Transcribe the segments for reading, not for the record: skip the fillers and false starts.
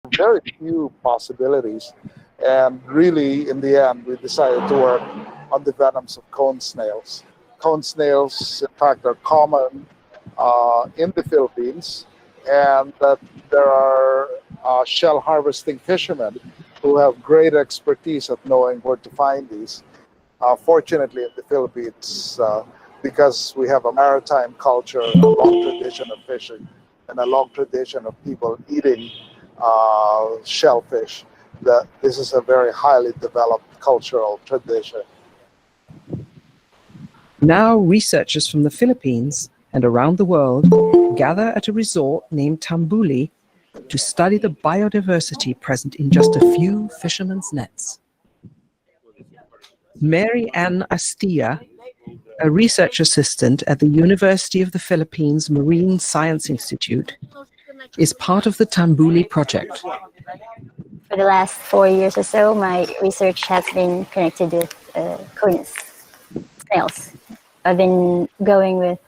very few possibilities. And really, in the end, we decided to work on the venoms of cone snails. Cone snails, in fact, are common in the Philippines, and that there are shell harvesting fishermen who have great expertise at knowing where to find these. Fortunately, in the Philippines, because we have a maritime culture, a long tradition of fishing, and a long tradition of people eating shellfish, that this is a very highly developed cultural tradition. Now, researchers from the Philippines and around the world gather at a resort named Tambuli to study the biodiversity present in just a few fishermen's nets. Mary Ann Astilla, a research assistant at the University of the Philippines Marine Science Institute, is part of the Tambuli project. For the last 4 years or so, my research has been connected with conus, snails. I've been going with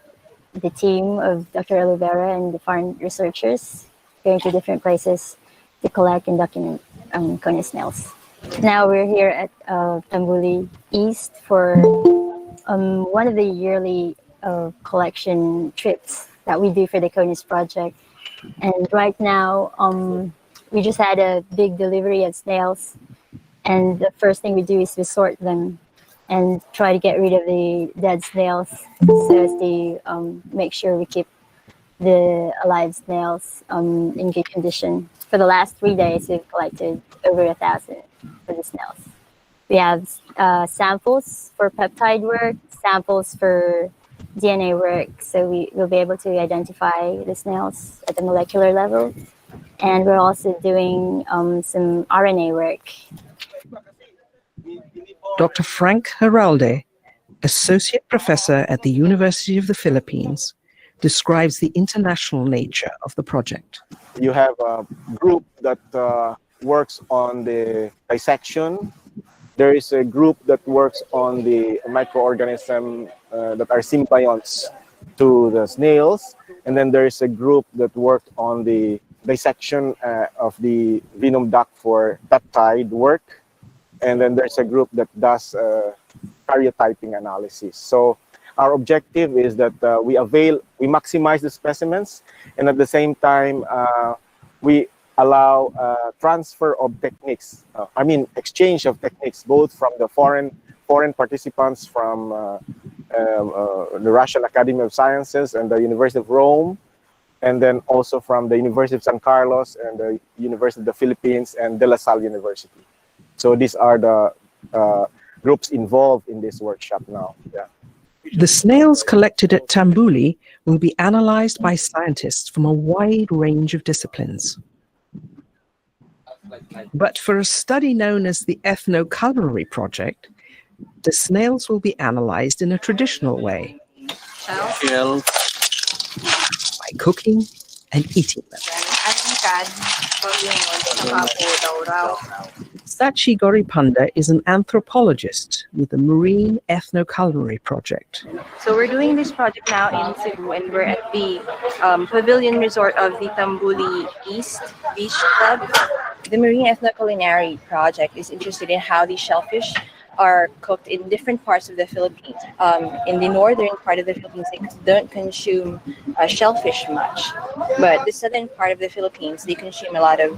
the team of Dr. Olivera and the foreign researchers, going to different places to collect and document conus snails. Now we're here at Tambuli East for one of the yearly collection trips that we do for the conus project. And right now, we just had a big delivery of snails, and the first thing we do is we sort them and try to get rid of the dead snails so as to make sure we keep the alive snails in good condition. For the last 3 days, we've collected over 1,000 for the snails. We have samples for peptide work, samples for DNA work, so we will be able to identify the snails at the molecular level. And we're also doing some RNA work. Dr. Frank Heralde, associate professor at the University of the Philippines, describes the international nature of the project. You have a group that works on the dissection. There is a group that works on the microorganisms that are symbionts to the snails. And then there is a group that worked on the dissection of the venom duct for peptide work. And then there's a group that does karyotyping analysis. So our objective is that we maximize the specimens, and at the same time, we allow transfer of techniques, exchange of techniques, both from the foreign participants from the Russian Academy of Sciences and the University of Rome, and then also from the University of San Carlos and the University of the Philippines and De La Salle University. So these are the groups involved in this workshop now. Yeah. The snails collected at Tambuli will be analyzed by scientists from a wide range of disciplines. But for a study known as the Ethnoculinary Project, the snails will be analyzed in a traditional way, by cooking and eating them. Sachi Goripanda is an anthropologist with the Marine Ethnoculinary Project. So we're doing this project now in Cebu, and we're at the pavilion resort of the Tambuli East Beach Club. The Marine Ethnoculinary Project is interested in how these shellfish are cooked in different parts of the Philippines. In the northern part of the Philippines, they don't consume shellfish much. But the southern part of the Philippines, they consume a lot of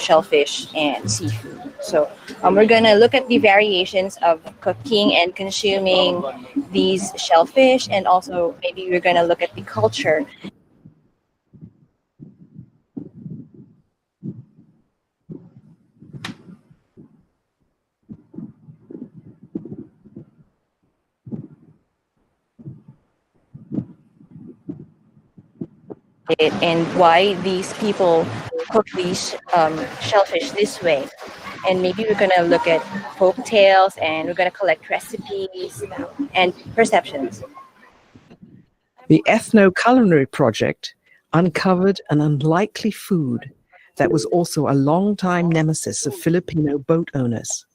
shellfish and seafood. So we're going to look at the variations of cooking and consuming these shellfish, and also maybe we're going to look at the culture. And why these people cook these shellfish this way. And maybe we're going to look at folk tales, and we're going to collect recipes and perceptions. The Ethnoculinary Project uncovered an unlikely food that was also a long-time nemesis of Filipino boat owners.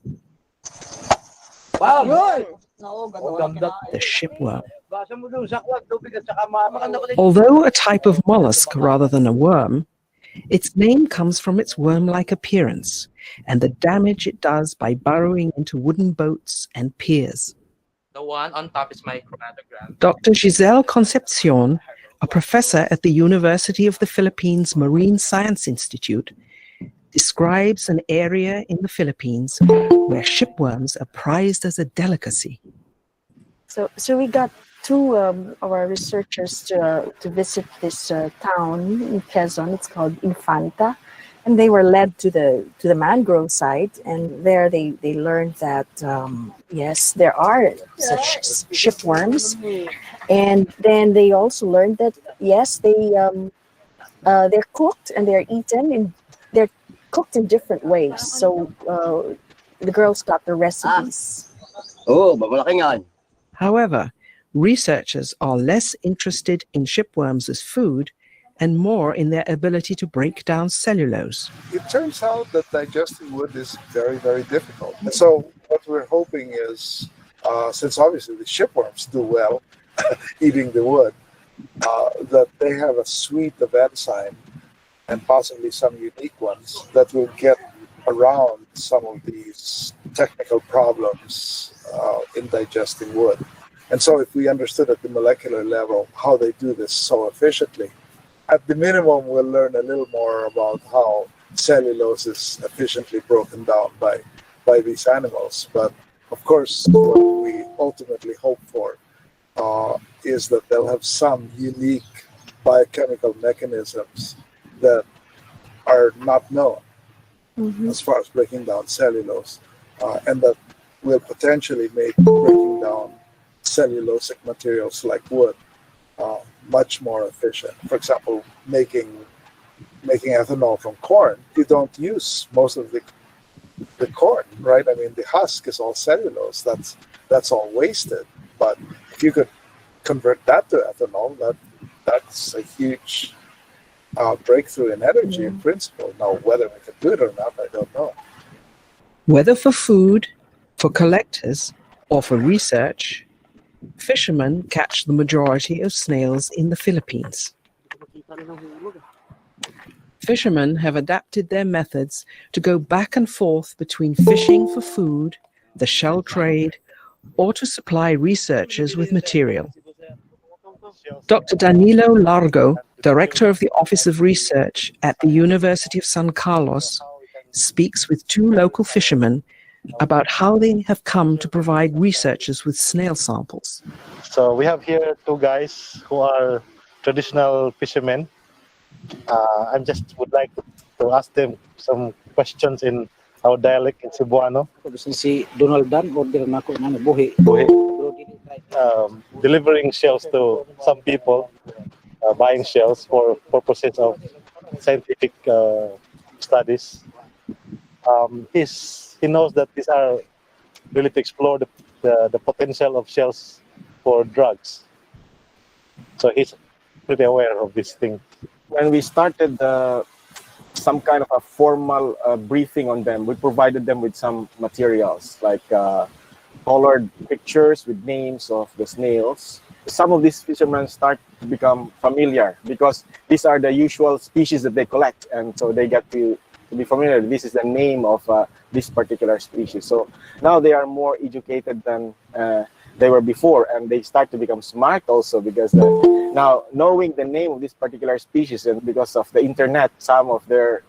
The shipworm. Although a type of mollusk rather than a worm, Its name comes from its worm-like appearance and the damage it does by burrowing into wooden boats and piers. The one on top is my chromatogram. Dr. Giselle Concepcion, a professor at the University of the Philippines Marine Science Institute, describes an area in the Philippines where shipworms are prized as a delicacy. So we got two of our researchers to visit this town in Quezon. It's called Infanta, and they were led to the mangrove site, and there they learned that yes, there are such shipworms, and then they also learned that yes, they're cooked and they're eaten, and they're cooked in different ways. So the girls got the recipes. Oh, babalaki nga. However, researchers are less interested in shipworms as food and more in their ability to break down cellulose. It turns out that digesting wood is very, very difficult. And so what we're hoping is, since obviously the shipworms do well eating the wood, that they have a suite of enzymes and possibly some unique ones that will get around some of these technical problems in digesting wood. And so if we understood at the molecular level how they do this so efficiently, at the minimum, we'll learn a little more about how cellulose is efficiently broken down by these animals. But of course, what we ultimately hope for is that they'll have some unique biochemical mechanisms that are not known as far as breaking down cellulose, and that will potentially make breaking down cellulosic materials like wood much more efficient. For example, making ethanol from corn, you don't use most of the corn, right? I mean, the husk is all cellulose. That's all wasted. But if you could convert that to ethanol, that's a huge breakthrough in energy in principle. Now, whether we can do it or not, I don't know. Whether for food, for collectors, or for research, fishermen catch the majority of snails in the Philippines. Fishermen have adapted their methods to go back and forth between fishing for food, the shell trade, or to supply researchers with material. Dr. Danilo Largo, director of the Office of Research at the University of San Carlos, speaks with two local fishermen about how they have come to provide researchers with snail samples. So we have here two guys who are traditional fishermen. I just would like to ask them some questions in our dialect in Cebuano. Si Donald Dan order na ako ng buhi. Delivering shells to some people, buying shells for purposes of scientific studies. He knows that these are really to explore the potential of shells for drugs. So he's pretty aware of this thing. When we started some kind of a formal briefing on them, we provided them with some materials like colored pictures with names of the snails. Some of these fishermen start to become familiar because these are the usual species that they collect, and so they get to be familiar. This is the name of this particular species. So now they are more educated than they were before, and they start to become smart also because now knowing the name of this particular species, and because of the internet, some of their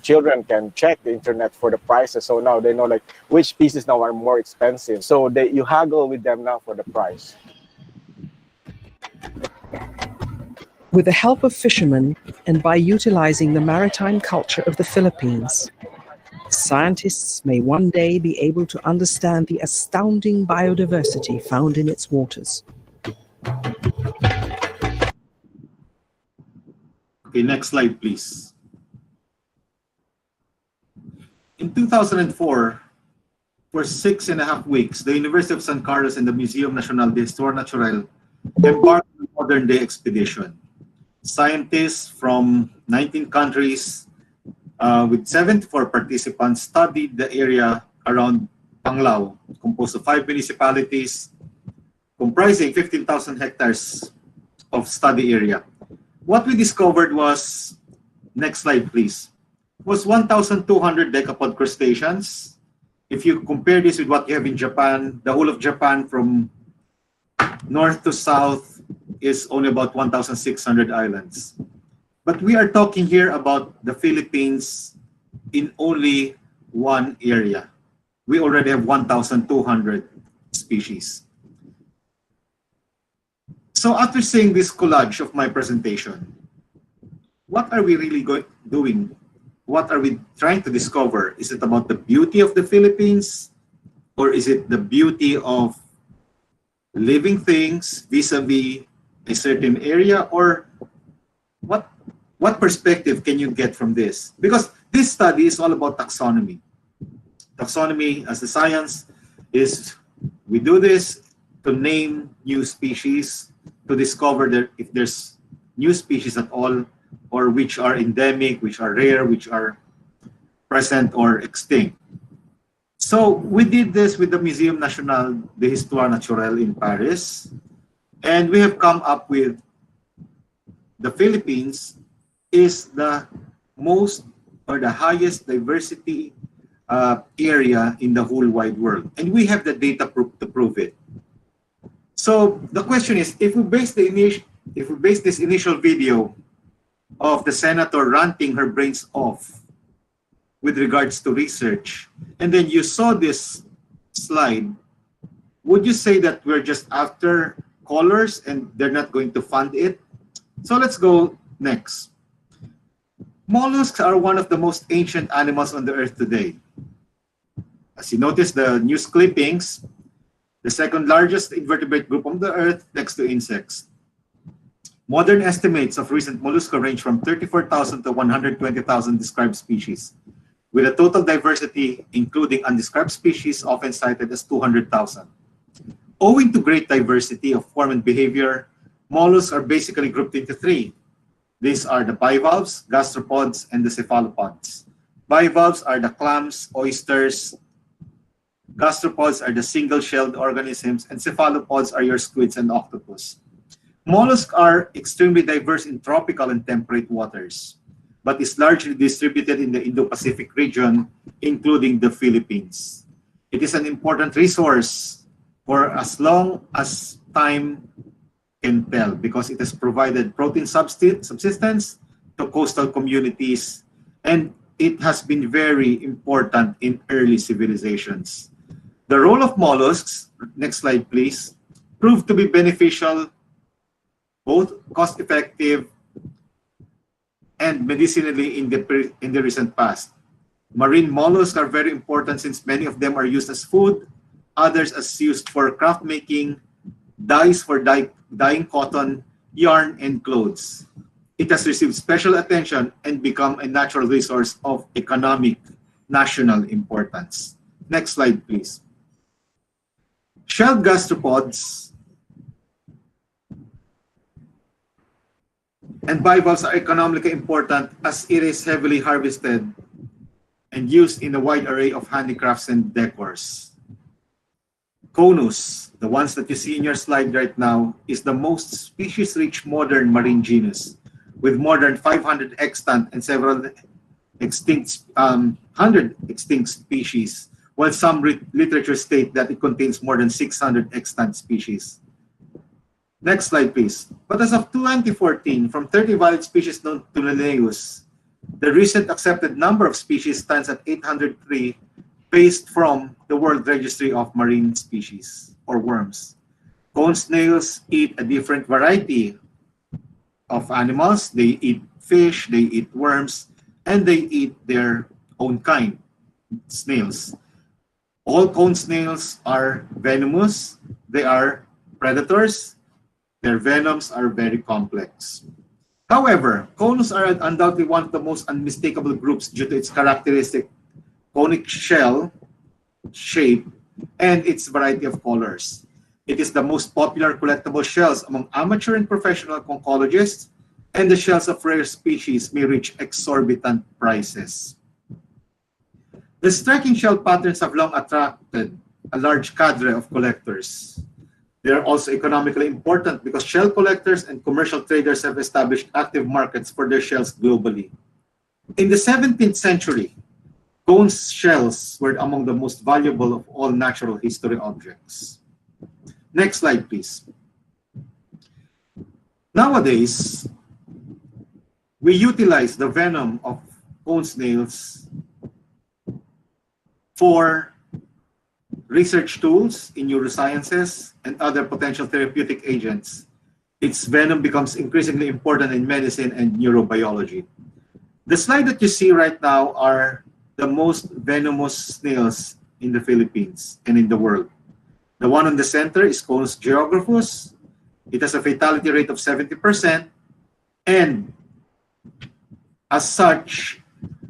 children can check the internet for the prices. So now they know like which species now are more expensive. So you haggle with them now for the price. With the help of fishermen and by utilizing the maritime culture of the Philippines, scientists may one day be able to understand the astounding biodiversity found in its waters. Okay, next slide, please. In 2004, for 6.5 weeks, the University of San Carlos and the Museum Nacional de Historia Natural embarked on a modern-day expedition. Scientists from 19 countries with 74 participants studied the area around Panglao, composed of 5 municipalities, comprising 15,000 hectares of study area. What we discovered was Next slide, please. Was 1,200 decapod crustaceans. If you compare this with what you have in Japan, the whole of Japan from north to south is only about 1,600 islands. But we are talking here about the Philippines in only one area. We already have 1,200 species. So after seeing this collage of my presentation, what are we really doing? What are we trying to discover? Is it about the beauty of the Philippines? Or is it the beauty of living things vis-a-vis a certain area? Or what perspective can you get from this? Because this study is all about taxonomy. Taxonomy as a science is, we do this to name new species, to discover if there's new species at all, or which are endemic, which are rare, which are present or extinct. So we did this with the Muséum National d'Histoire Naturelle in Paris, and we have come up with the Philippines is the most or the highest diversity area in the whole wide world. And we have the data to prove it. So the question is, if we base this initial video of the senator ranting her brains off with regards to research, and then you saw this slide, would you say that we're just after colors and they're not going to fund it? So let's go next. Mollusks are one of the most ancient animals on the earth today. As you notice the news clippings, the second largest invertebrate group on the earth next to insects. Modern estimates of recent mollusca range from 34,000 to 120,000 described species, with a total diversity, including undescribed species, often cited as 200,000. Owing to great diversity of form and behavior, mollusks are basically grouped into three. These are the bivalves, gastropods, and the cephalopods. Bivalves are the clams, oysters. Gastropods are the single-shelled organisms, and cephalopods are your squids and octopus. Mollusks are extremely diverse in tropical and temperate waters, but is largely distributed in the Indo-Pacific region, including the Philippines. It is an important resource for as long as time can tell, because it has provided protein subsistence to coastal communities, and it has been very important in early civilizations. The role of mollusks, next slide please, proved to be beneficial, both cost-effective and medicinally in the recent past. Marine mollusks are very important since many of them are used as food, others as used for craft making, dyes for dyeing cotton, yarn, and clothes. It has received special attention and become a natural resource of economic national importance. Next slide, please. Shelled gastropods and bivalves are economically important as it is heavily harvested and used in a wide array of handicrafts and decors. Conus, the ones that you see in your slide right now, is the most species-rich modern marine genus, with more than 500 extant and several extinct, 100 extinct species, while some literature state that it contains more than 600 extant species. Next slide, please. But as of 2014, from 30 valid species known to Linnaeus, the recent accepted number of species stands at 803, based from the World Registry of Marine Species, or worms. Cone snails eat a different variety of animals. They eat fish, they eat worms, and they eat their own kind, snails. All cone snails are venomous. They are predators. Their venoms are very complex. However, conus are undoubtedly one of the most unmistakable groups due to its characteristic conic shell shape and its variety of colors. It is the most popular collectible shells among amateur and professional conchologists, and the shells of rare species may reach exorbitant prices. The striking shell patterns have long attracted a large cadre of collectors. They are also economically important because shell collectors and commercial traders have established active markets for their shells globally. In the 17th century, conch shells were among the most valuable of all natural history objects. Next slide, please. Nowadays, we utilize the venom of conch snails for research tools in neurosciences and other potential therapeutic agents. Its venom becomes increasingly important in medicine and neurobiology. The slide that you see right now are the most venomous snails in the Philippines and in the world. The one on the center is Conus geographus. It has a fatality rate of 70%. And as such,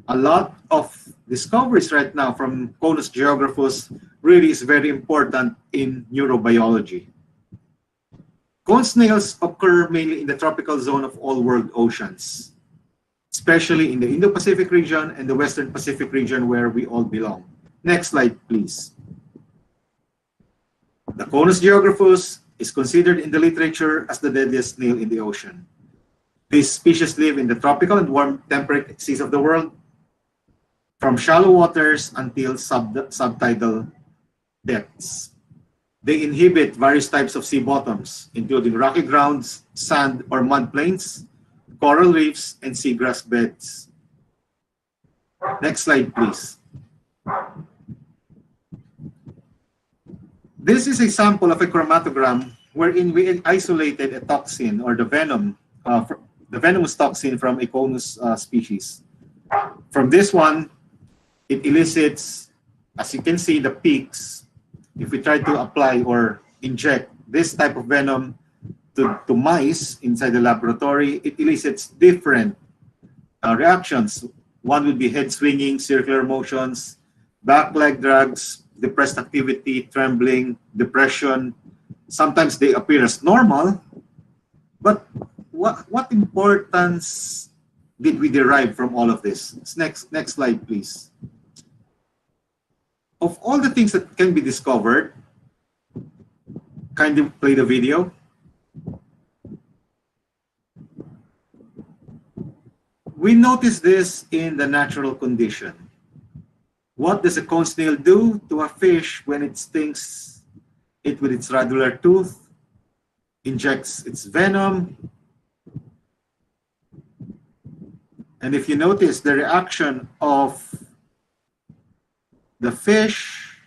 a lot of discoveries right now from Conus geographus really is very important in neurobiology. Cone snails occur mainly in the tropical zone of all world oceans, especially in the Indo-Pacific region and the Western Pacific region where we all belong. Next slide, please. The Conus geographus is considered in the literature as the deadliest snail in the ocean. These species live in the tropical and warm temperate seas of the world, from shallow waters until subtidal depths. They inhabit various types of sea bottoms, including rocky grounds, sand or mud plains, coral reefs, and seagrass beds. Next slide, please. This is a sample of a chromatogram wherein we isolated a toxin or the venom, the venomous toxin from a Conus species. From this one, it elicits, as you can see, the peaks. If we try to apply or inject this type of venom to mice inside the laboratory, it elicits different reactions. One would be head swinging, circular motions, back leg drags, depressed activity, trembling, depression. Sometimes they appear as normal, but what importance did we derive from all of this? Next slide, please. Of all the things that can be discovered, kindly play the video. We notice this in the natural condition. What does a cone snail do to a fish when it stings it with its radular tooth, injects its venom? And if you notice the reaction of the fish,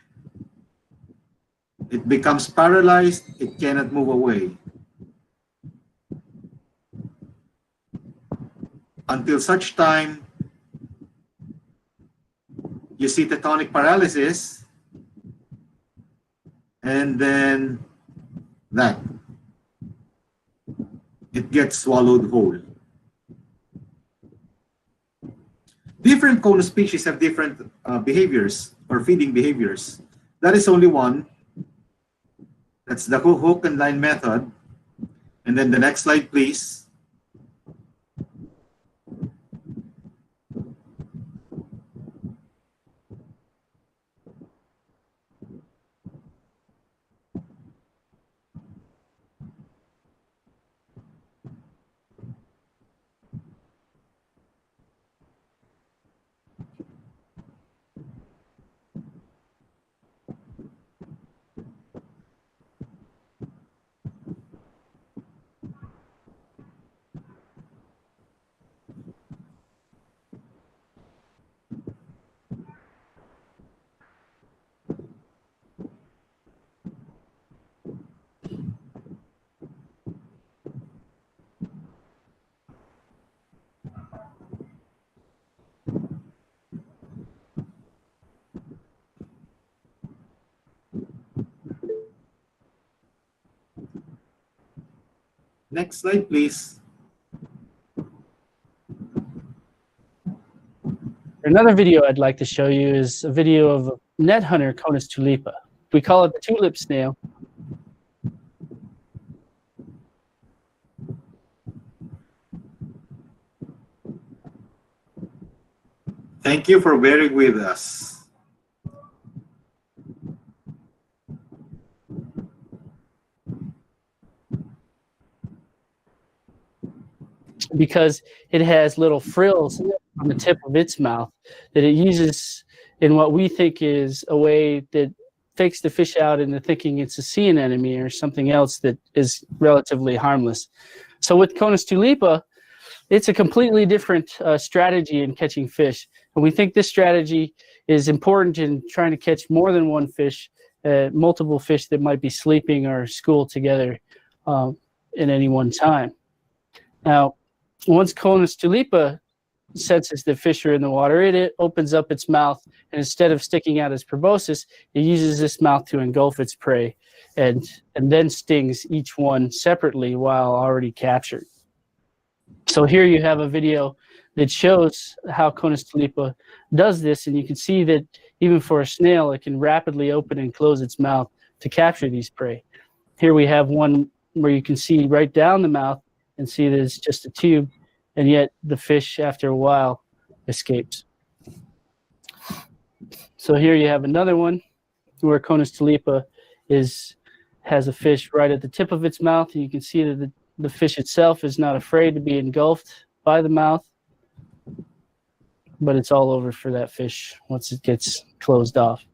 it becomes paralyzed, it cannot move away. Until such time, you see tetanic paralysis, and then that. It gets swallowed whole. Different Conus species have different behaviors or feeding behaviors. That is only one. That's the hook and line method. And then the next slide, please. Next slide, please. Another video I'd like to show you is a video of a net hunter, Conus tulipa. We call it the tulip snail. Thank you for bearing with us. Because it has little frills on the tip of its mouth that it uses in what we think is a way that fakes the fish out into thinking it's a sea anemone or something else that is relatively harmless. So with Conus tulipa, it's a completely different strategy in catching fish. And we think this strategy is important in trying to catch more than one fish, multiple fish that might be sleeping or schooled together at any one time. Now, once Conus tulipa senses that fish are in the water, it opens up its mouth, and instead of sticking out its proboscis, it uses this mouth to engulf its prey and then stings each one separately while already captured. So here you have a video that shows how Conus tulipa does this, and you can see that even for a snail, it can rapidly open and close its mouth to capture these prey. Here we have one where you can see right down the mouth and see that it's just a tube, and yet the fish, after a while, escapes. So here you have another one where Conus tulipa has a fish right at the tip of its mouth, and you can see that the fish itself is not afraid to be engulfed by the mouth, but it's all over for that fish once it gets closed off.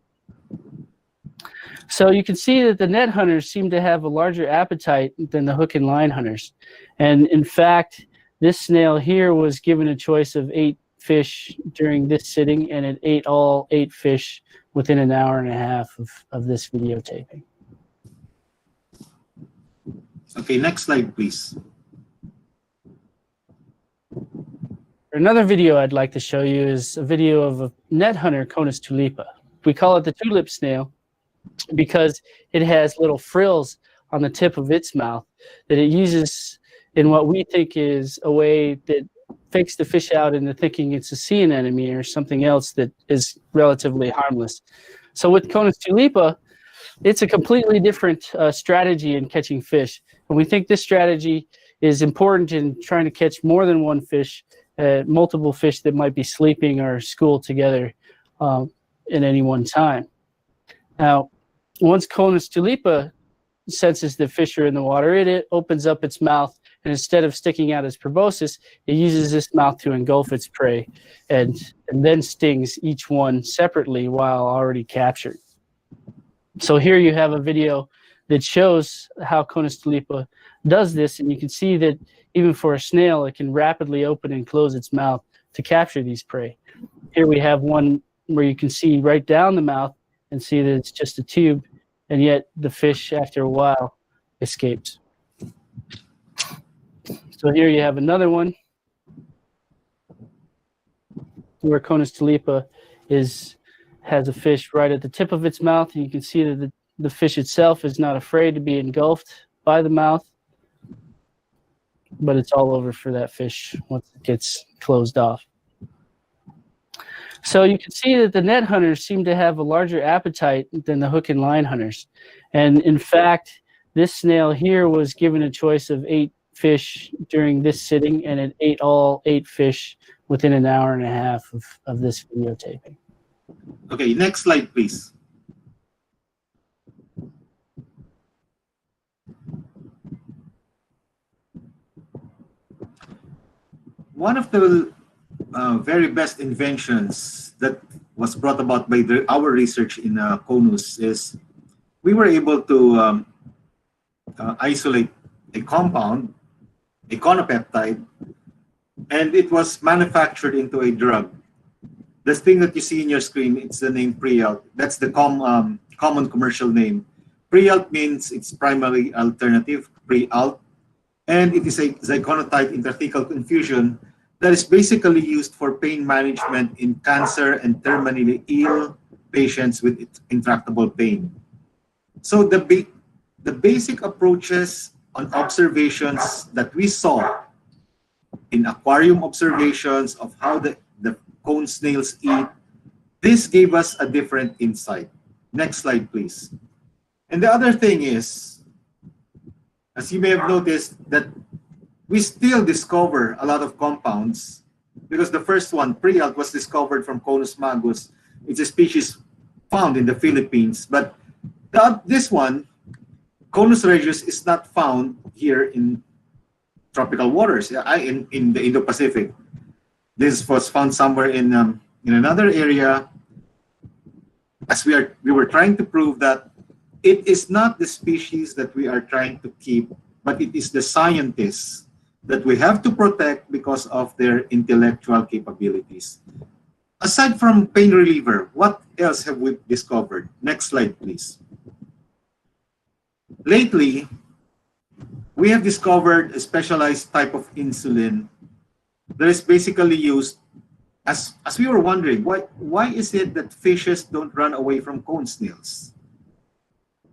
So you can see that the net hunters seem to have a larger appetite than the hook and line hunters. And in fact, this snail here was given a choice of 8 fish during this sitting, and it ate all 8 fish within an hour and a half of this videotaping. Okay, next slide, please. Another video I'd like to show you is a video of a net hunter, Conus tulipa. We call it the tulip snail because it has little frills on the tip of its mouth that it uses in what we think is a way that fakes the fish out into thinking it's a sea anemone or something else that is relatively harmless. So with Conus tulipa, it's a completely different strategy in catching fish. And we think this strategy is important in trying to catch more than one fish, multiple fish that might be sleeping or schooled together at any one time. Now, once Conus tulipa senses that fish are in the water, it opens up its mouth, and instead of sticking out its proboscis, it uses this mouth to engulf its prey and then stings each one separately while already captured. So here you have a video that shows how Conus tulipa does this, and you can see that even for a snail, it can rapidly open and close its mouth to capture these prey. Here we have one where you can see right down the mouth and see that it's just a tube, and yet the fish, after a while, escapes. So here you have another one where Conus tulipa has a fish right at the tip of its mouth, and you can see that the fish itself is not afraid to be engulfed by the mouth, but it's all over for that fish once it gets closed off. So you can see that the net hunters seem to have a larger appetite than the hook and line hunters. And in fact, this snail here was given a choice of 8 fish during this sitting, and it ate all 8 fish within an hour and a half of this videotaping. Okay, next slide, please. One of the very best inventions that was brought about by our research in Conus is we were able to isolate a compound, a conopeptide, and it was manufactured into a drug. This thing that you see in your screen, it's the name Prialt. That's the common commercial name. Prialt means its primary alternative, Prialt, and it is a zygonotide intrathecal infusion that is basically used for pain management in cancer and terminally ill patients with intractable pain. So the basic approaches on observations that we saw in aquarium observations of how the cone snails eat, this gave us a different insight. Next slide, please. And the other thing is, as you may have noticed, that we still discover a lot of compounds because the first one, Prialt, was discovered from Conus magus. It's a species found in the Philippines, but this one, Conus regius, is not found here in tropical waters, in the Indo-Pacific. This was found somewhere in another area. As we were trying to prove that it is not the species that we are trying to keep, but it is the scientists that we have to protect because of their intellectual capabilities. Aside from pain reliever, what else have we discovered? Next slide, please. Lately, we have discovered a specialized type of insulin that is basically used as we were wondering, why is it that fishes don't run away from cone snails?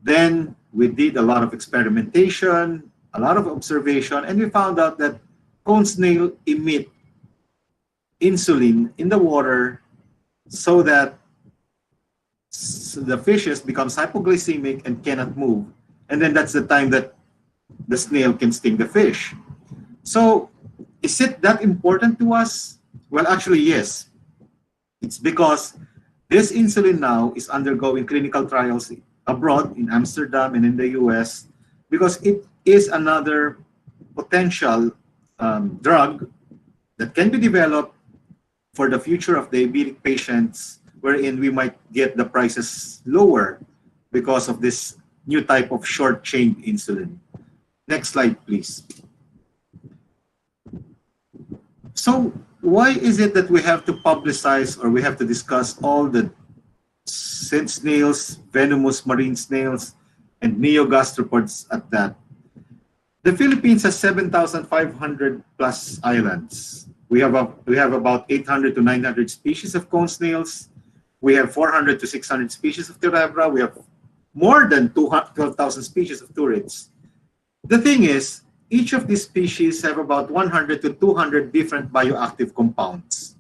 Then we did a lot of experimentation, a lot of observation, and we found out that cone snail emit insulin in the water so that the fishes becomes hypoglycemic and cannot move. And then that's the time that the snail can sting the fish. So is it that important to us? Well, actually, yes. It's because this insulin now is undergoing clinical trials abroad in Amsterdam and in the US because it is another potential drug that can be developed for the future of diabetic patients, wherein we might get the prices lower because of this new type of short-chain insulin. Next slide, please. So why is it that we have to publicize or we have to discuss all the scent snails, venomous marine snails, and neogastropods at that? The Philippines has 7,500 plus islands. We have about 800 to 900 species of cone snails. We have 400 to 600 species of Terebra. We have more than 12,000 species of turrets. The thing is, each of these species have about 100 to 200 different bioactive compounds.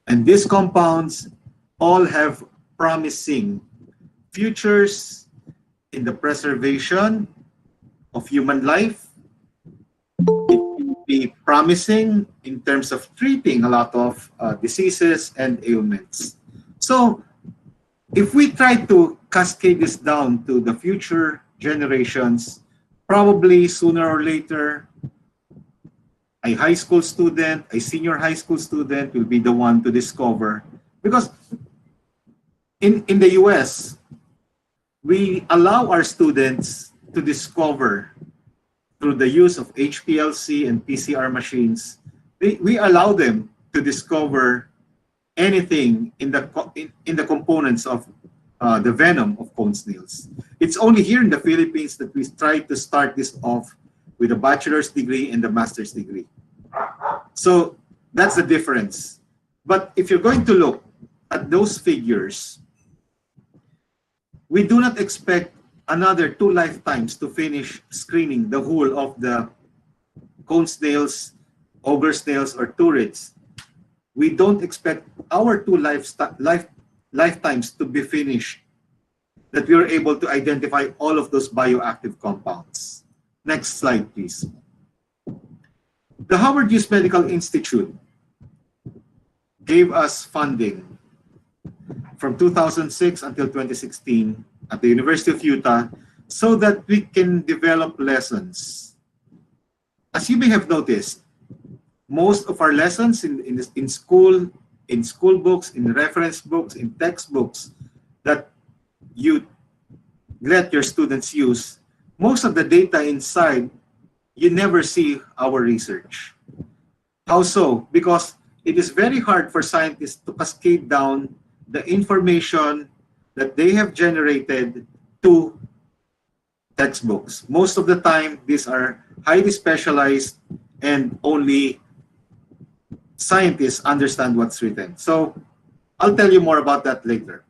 And these compounds all have promising futures in the preservation of human life. It can be promising in terms of treating a lot of diseases and ailments. So if we try to cascade this down to the future generations, probably sooner or later, a high school student, a senior high school student will be the one to discover. Because in the US, we allow our students to discover through the use of HPLC and PCR machines. We allow them to discover anything in the components of the venom of cone snails. It's only here in the Philippines that we try to start this off with a bachelor's degree and a master's degree. So that's the difference. But if you're going to look at those figures, we do not expect another 2 lifetimes to finish screening the whole of the cone snails, ogre snails, or turrets. We don't expect our 2 lifetimes to be finished, that we are able to identify all of those bioactive compounds. Next slide, please. The Howard Hughes Medical Institute gave us funding from 2006 until 2016 at the University of Utah so that we can develop lessons. As you may have noticed, most of our lessons in school books, in reference books, in textbooks that you let your students use, most of the data inside, you never see our research. How so? Because it is very hard for scientists to cascade down the information that they have generated to textbooks. Most of the time, these are highly specialized and only scientists understand what's written. So I'll tell you more about that later.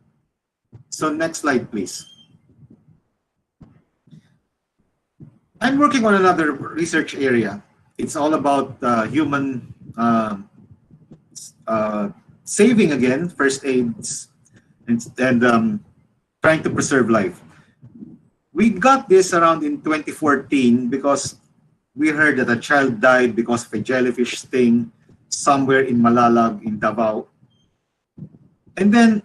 So next slide, please. I'm working on another research area. It's all about human saving again, first aids, and trying to preserve life. We got this around in 2014 because we heard that a child died because of a jellyfish sting somewhere in Malalag in Davao. And then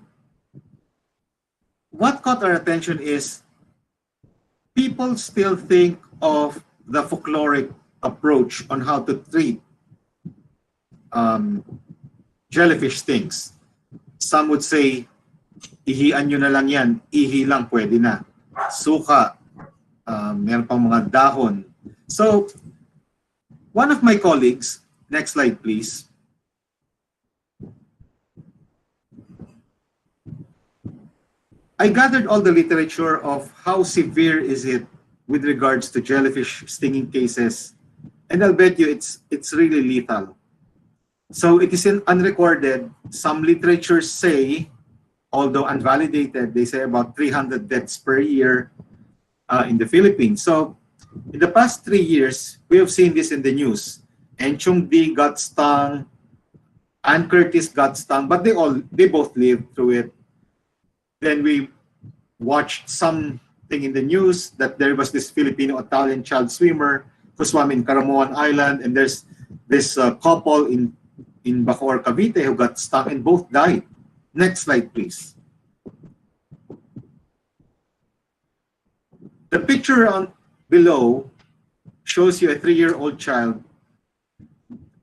what caught our attention is people still think of the folkloric approach on how to treat jellyfish stings. Some would say, ihian nyo na lang yan, ihi lang pwede na. Suka, meron pang mga dahon. So, one of my colleagues, next slide please. I gathered all the literature of how severe is it with regards to jellyfish stinging cases, and I'll bet you it's really lethal. So it is unrecorded. Some literatures say, although unvalidated, they say about 300 deaths per year in the Philippines. So in the past 3 years, we have seen this in the news. Enchong D got stung, Ann Curtis got stung, but they both lived through it. Then we watched something in the news that there was this Filipino-Italian child swimmer who swam in Caramoan Island, and there's this couple in Bacoor, Cavite who got stung and both died. Next slide, please. The picture below shows you a 3-year-old child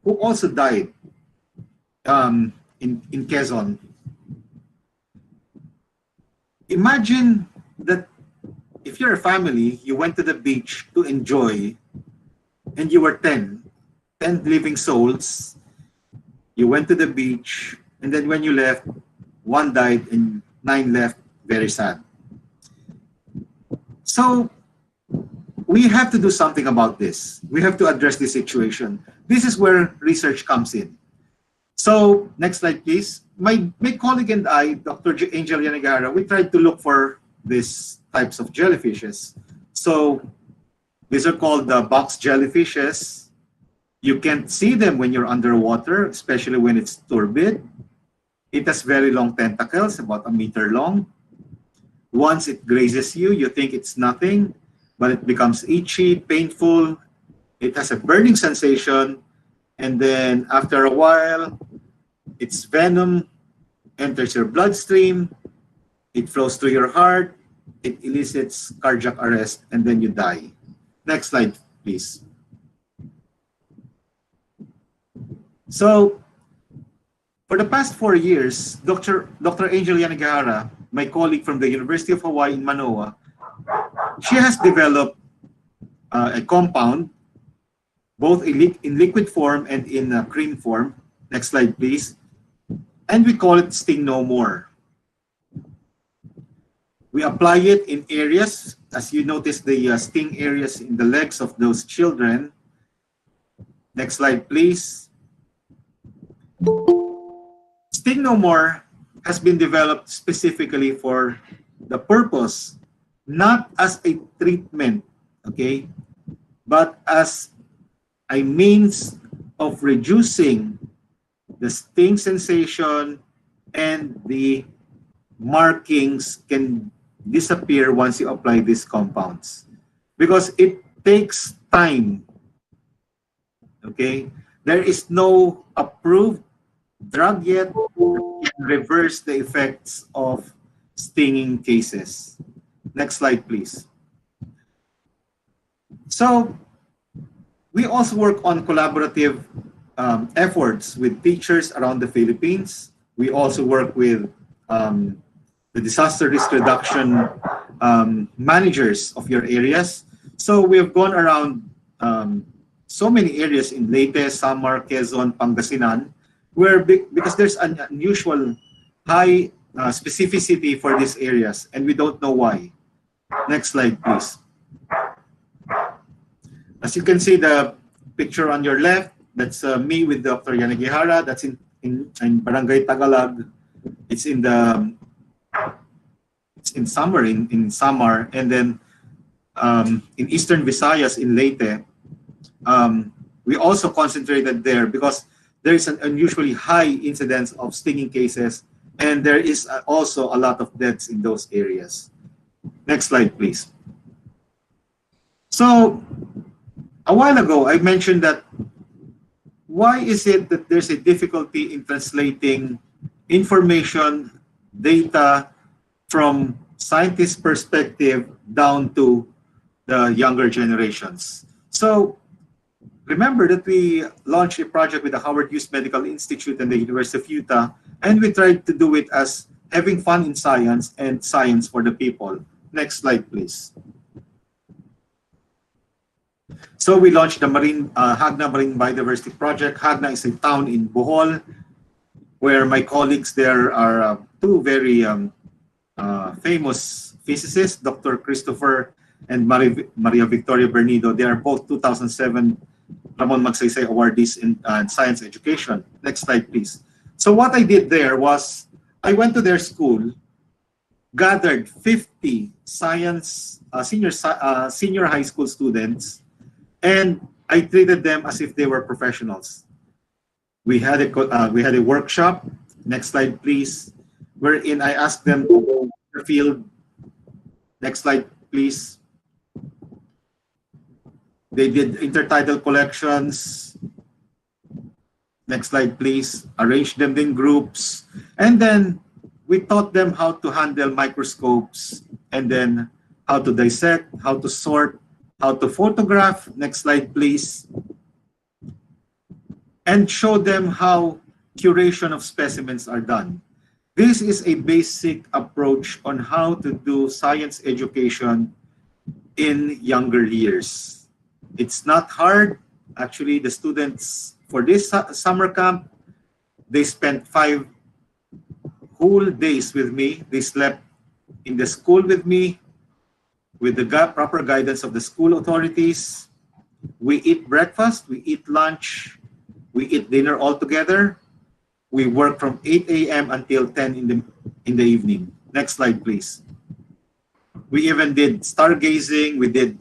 who also died in Quezon. Imagine that if you're a family, you went to the beach to enjoy, and you were 10 living souls. You went to the beach, and then when you left, 1 died and 9 left. Very sad. So we have to do something about this. We have to address this situation. This is where research comes in. So next slide, please. My colleague and I, Dr. Angel Yanagara, we tried to look for these types of jellyfishes. So these are called the box jellyfishes. You can't see them when you're underwater, especially when it's turbid. It has very long tentacles, about 1 meter long. Once it grazes you, you think it's nothing, but it becomes itchy, painful. It has a burning sensation. And then after a while, its venom enters your bloodstream, it flows through your heart, it elicits cardiac arrest, and then you die. Next slide, please. So, for the past 4 years, Dr. Angel Yanagihara, my colleague from the University of Hawaii in Manoa, she has developed a compound, both in liquid form and in cream form. Next slide, please. And we call it Sting No More. We apply it in areas, as you notice the sting areas in the legs of those children. Next slide, please. Sting No More has been developed specifically for the purpose, not as a treatment, okay, but as a means of reducing the sting sensation, and the markings can disappear once you apply these compounds, because it takes time. Okay, there is no approved drug yet that can reverse the effects of stinging cases. Next slide, please. So we also work on collaborative efforts with teachers around the Philippines. We also work with the disaster risk reduction managers of your areas. So we have gone around so many areas in Leyte, Samar, Quezon, Pangasinan, where because there's an unusual high specificity for these areas, and we don't know why. Next slide, please. As you can see, the picture on your left, that's me with Dr. Yanagihara. That's in Barangay Tagalog. It's in Samar, in Samar, and then in Eastern Visayas in Leyte. We also concentrated there because there is an unusually high incidence of stinging cases, and there is also a lot of deaths in those areas. Next slide, please. So a while ago, I mentioned that why is it that there's a difficulty in translating information, data from scientist perspective down to the younger generations? So remember that we launched a project with the Howard Hughes Medical Institute and the University of Utah, and we tried to do it as having fun in science and science for the people. Next slide, please. So we launched the Hagna Marine Biodiversity Project. Hagna is a town in Bohol, where my colleagues there are two very famous physicists, Dr. Christopher and Maria Victoria Bernido. They are both 2007 Ramon Magsaysay awardees in science education. Next slide, please. So what I did there was I went to their school, gathered 50 science senior high school students, and I treated them as if they were professionals. We had a workshop. Next slide, please. Wherein I asked them to go to the field. Next slide, please. They did intertidal collections. Next slide, please. Arranged them in groups. And then we taught them how to handle microscopes, and then how to dissect, how to sort, how to photograph. Next slide, please. And show them how curation of specimens are done. This is a basic approach on how to do science education in younger years. It's not hard. Actually, the students for this summer camp, they spent 5 whole days with me. They slept in the school with me, with the proper guidance of the school authorities. We eat breakfast, we eat lunch, we eat dinner all together. We work from 8 a.m. until 10 in the evening. Next slide, please. We even did stargazing. We did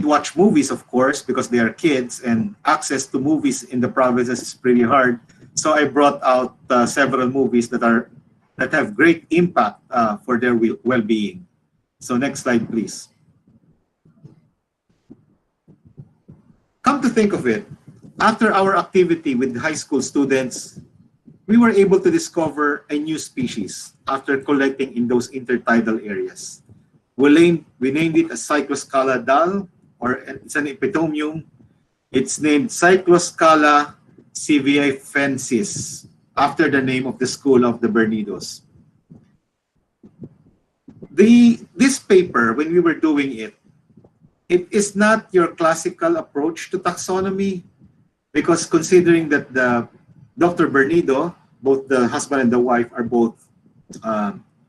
watch movies, of course, because they are kids, and access to movies in the provinces is pretty hard. So I brought out several movies that have great impact for their well-being. So next slide, please. Come to think of it, after our activity with high school students, we were able to discover a new species after collecting in those intertidal areas. We named it a Cycloscala dal, or it's an epitomium. It's named Cycloscala civiaefensis, after the name of the school of the Bernidos. This paper, when we were doing it, it is not your classical approach to taxonomy, because considering that the Dr. Bernido, both the husband and the wife, are both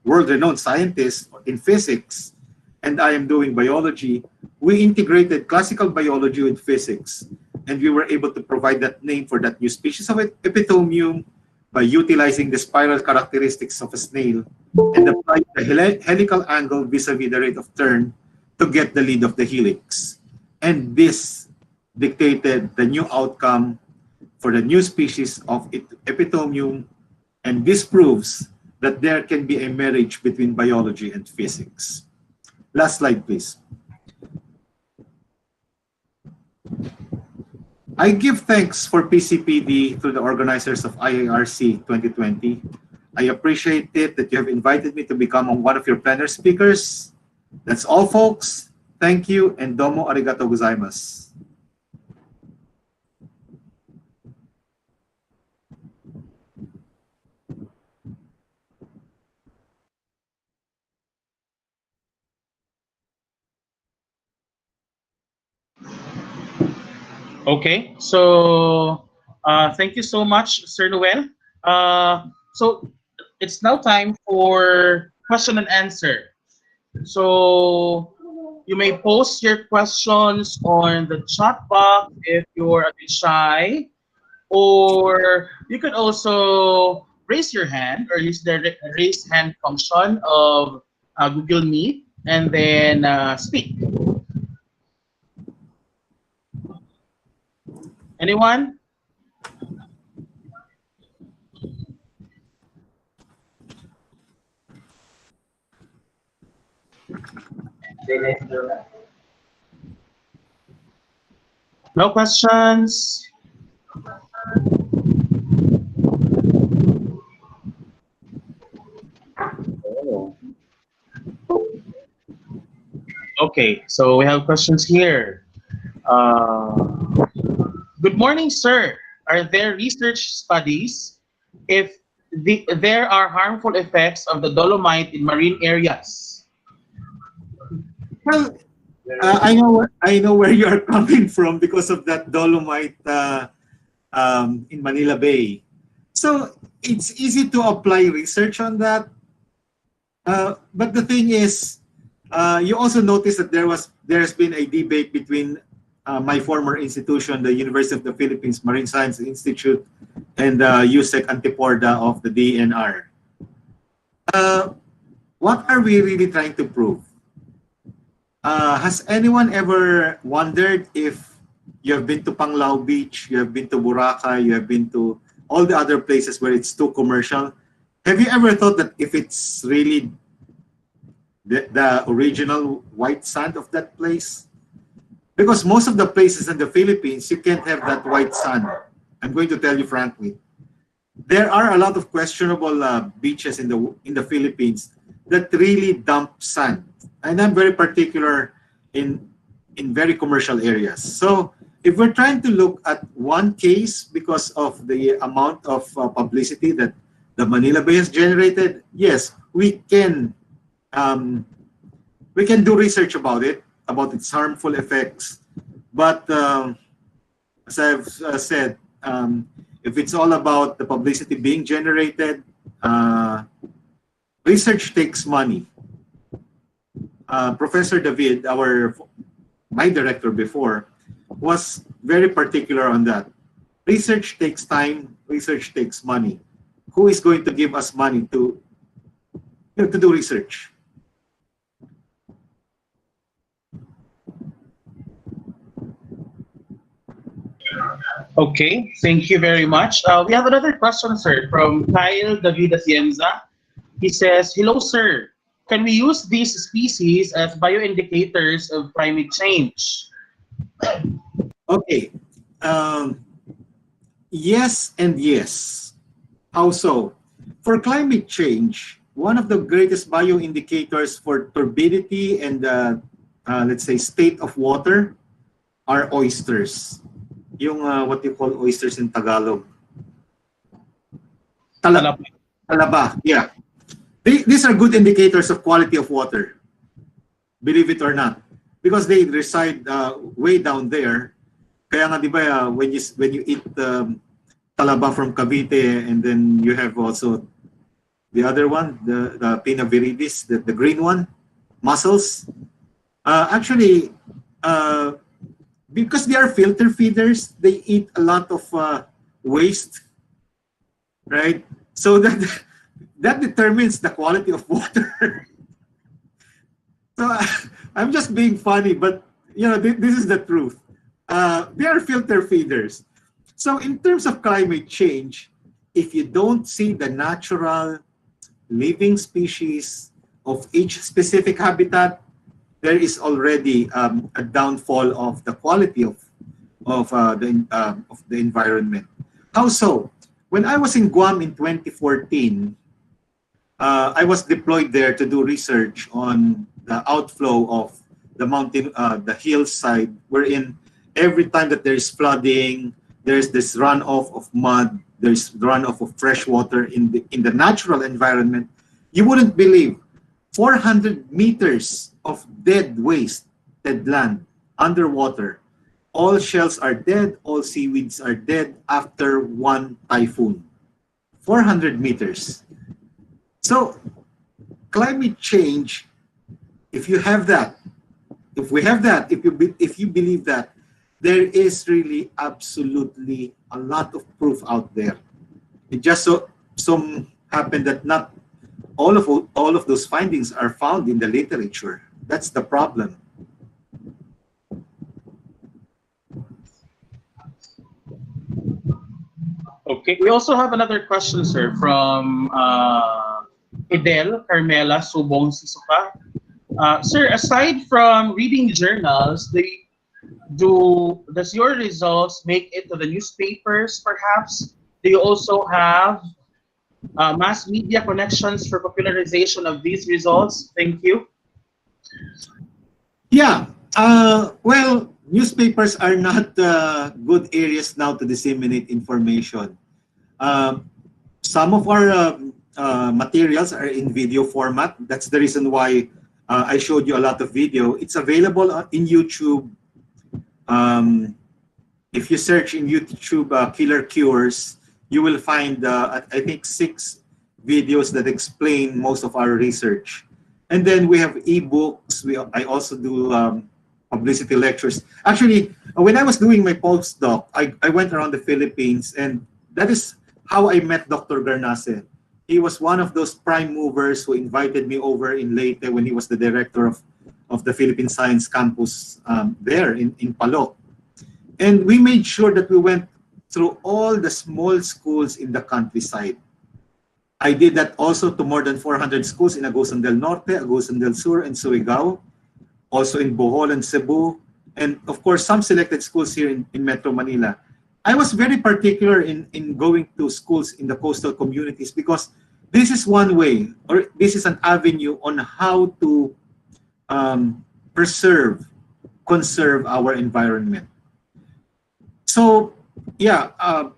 world-renowned scientists in physics, and I am doing biology, we integrated classical biology with physics, and we were able to provide that name for that new species of epitomium by utilizing the spiral characteristics of a snail and applying the helical angle vis-a-vis the rate of turn to get the lead of the helix. And this dictated the new outcome for the new species of epitomium, and this proves that there can be a marriage between biology and physics. Last slide, please. I give thanks for PCPD to the organizers of IIRC 2020. I appreciate it that you have invited me to become one of your plenary speakers. That's all, folks. Thank you, and domo arigato gozaimasu. Okay, so thank you so much, Sir Noel. So it's now time for question and answer. So you may post your questions on the chat box if you're a bit shy, or you could also raise your hand or use the raise hand function of Google Meet and then speak. Anyone? No questions? Okay, so we have questions here. Uh, Good morning, sir. Are there research studies if there are harmful effects of the dolomite in marine areas? Well, I know where you are coming from because of that dolomite in Manila Bay. So it's easy to apply research on that. But the thing is, you also notice that there's been a debate between my former institution, the University of the Philippines Marine Science Institute, and USEC Antiporda of the DNR. What are we really trying to prove? Has anyone ever wondered if you have been to Panglao Beach, you have been to Boracay, you have been to all the other places where it's too commercial? Have you ever thought that if it's really the original white sand of that place? Because most of the places in the Philippines, you can't have that white sand. I'm going to tell you frankly. There are a lot of questionable beaches in the Philippines that really dump sand. And I'm very particular in very commercial areas. So if we're trying to look at one case because of the amount of publicity that the Manila Bay has generated, yes, we can do research about it, about its harmful effects. But as I've said, if it's all about the publicity being generated, research takes money. Professor David, my director before, was very particular on that. Research takes time, research takes money. Who is going to give us money to do research? Okay, thank you very much. We have another question, sir, from Kyle David Atienza. He says, hello, sir. Can we use these species as bioindicators of climate change? Okay. Yes and yes. How so? For climate change, one of the greatest bioindicators for turbidity and let's say state of water are oysters. Yung what you call oysters in Tagalog. Talaba, yeah. These are good indicators of quality of water, believe it or not, because they reside way down there. Kaya nga, di ba, when you eat talaba from Cavite, and then you have also the other one, the Pina viridis, the green one, mussels. Actually, because they are filter feeders, they eat a lot of waste, right? So that determines the quality of water. So I'm just being funny, but this is the truth. They are filter feeders. So in terms of climate change, if you don't see the natural living species of each specific habitat, there is already a downfall of the quality of the environment. How so? When I was in Guam in 2014, I was deployed there to do research on the outflow of the mountain, the hillside, wherein every time that there is flooding, there's this runoff of mud, there's runoff of fresh water in the natural environment. You wouldn't believe 400 meters of dead waste, dead land, underwater. All shells are dead, all seaweeds are dead after one typhoon. 400 meters. So climate change, if you have that, if we have that, if you believe that, there is really absolutely a lot of proof out there. It just so happened that not all of those findings are found in the literature. That's the problem. Okay, we also have another question, sir, from Idel Carmela Subong Sisuka. Sir, aside from reading journals, does your results make it to the newspapers, perhaps? Do you also have mass media connections for popularization of these results? Thank you. Yeah. Well, newspapers are not good areas now to disseminate information. Some of our materials are in video format. That's the reason why I showed you a lot of video. It's available in YouTube. If you search in YouTube Killer Cures, you will find, I think, 6 videos that explain most of our research. And then we have ebooks. I also do publicity lectures. Actually, when I was doing my postdoc, I went around the Philippines, and that is how I met Dr. Garnace. He was one of those prime movers who invited me over in Leyte when he was the director of the Philippine Science Campus there in Palo. And we made sure that we went through all the small schools in the countryside. I did that also to more than 400 schools in Agusan del Norte, Agusan del Sur, and Surigao, also in Bohol and Cebu, and of course some selected schools here in Metro Manila. I was very particular in going to schools in the coastal communities because this is one way, or this is an avenue on how to conserve our environment. So yeah,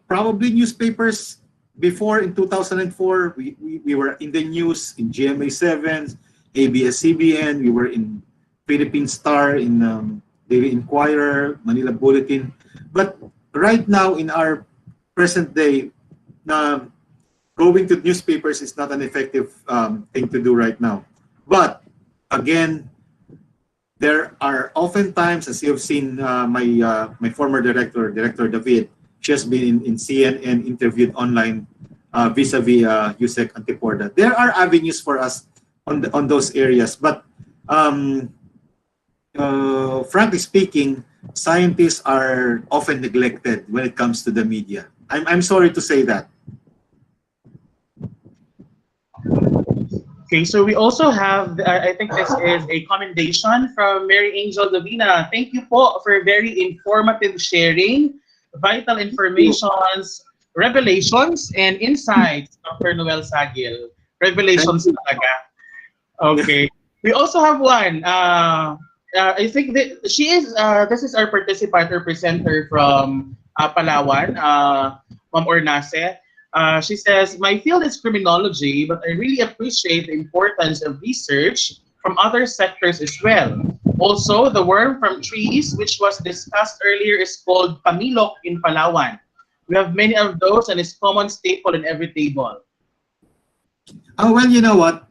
probably newspapers before in 2004, we were in the news in GMA 7, ABS-CBN, we were in Philippine Star, in Daily Inquirer, Manila Bulletin. But right now in our present day, going to newspapers is not an effective thing to do right now. But again, there are often times, as you have seen, my former director David, she has been in CNN interviewed online vis-a-vis Yusek Antiporda. There are avenues for us on those areas, but frankly speaking, scientists are often neglected when it comes to the media. I'm sorry to say that. Okay, so we also have, I think this is a commendation from Mary Angel Davina. Thank you po for very informative sharing, vital informations, revelations, and insights, Dr. Noel Sagil. Revelations talaga. Okay. We also have one. I think that she is, this is our participant or presenter from Palawan, Ma'am Ornace. She says, my field is criminology, but I really appreciate the importance of research from other sectors as well. Also, the worm from trees, which was discussed earlier, is called pamilok in Palawan. We have many of those and it's common staple in every table. Oh, well, you know what?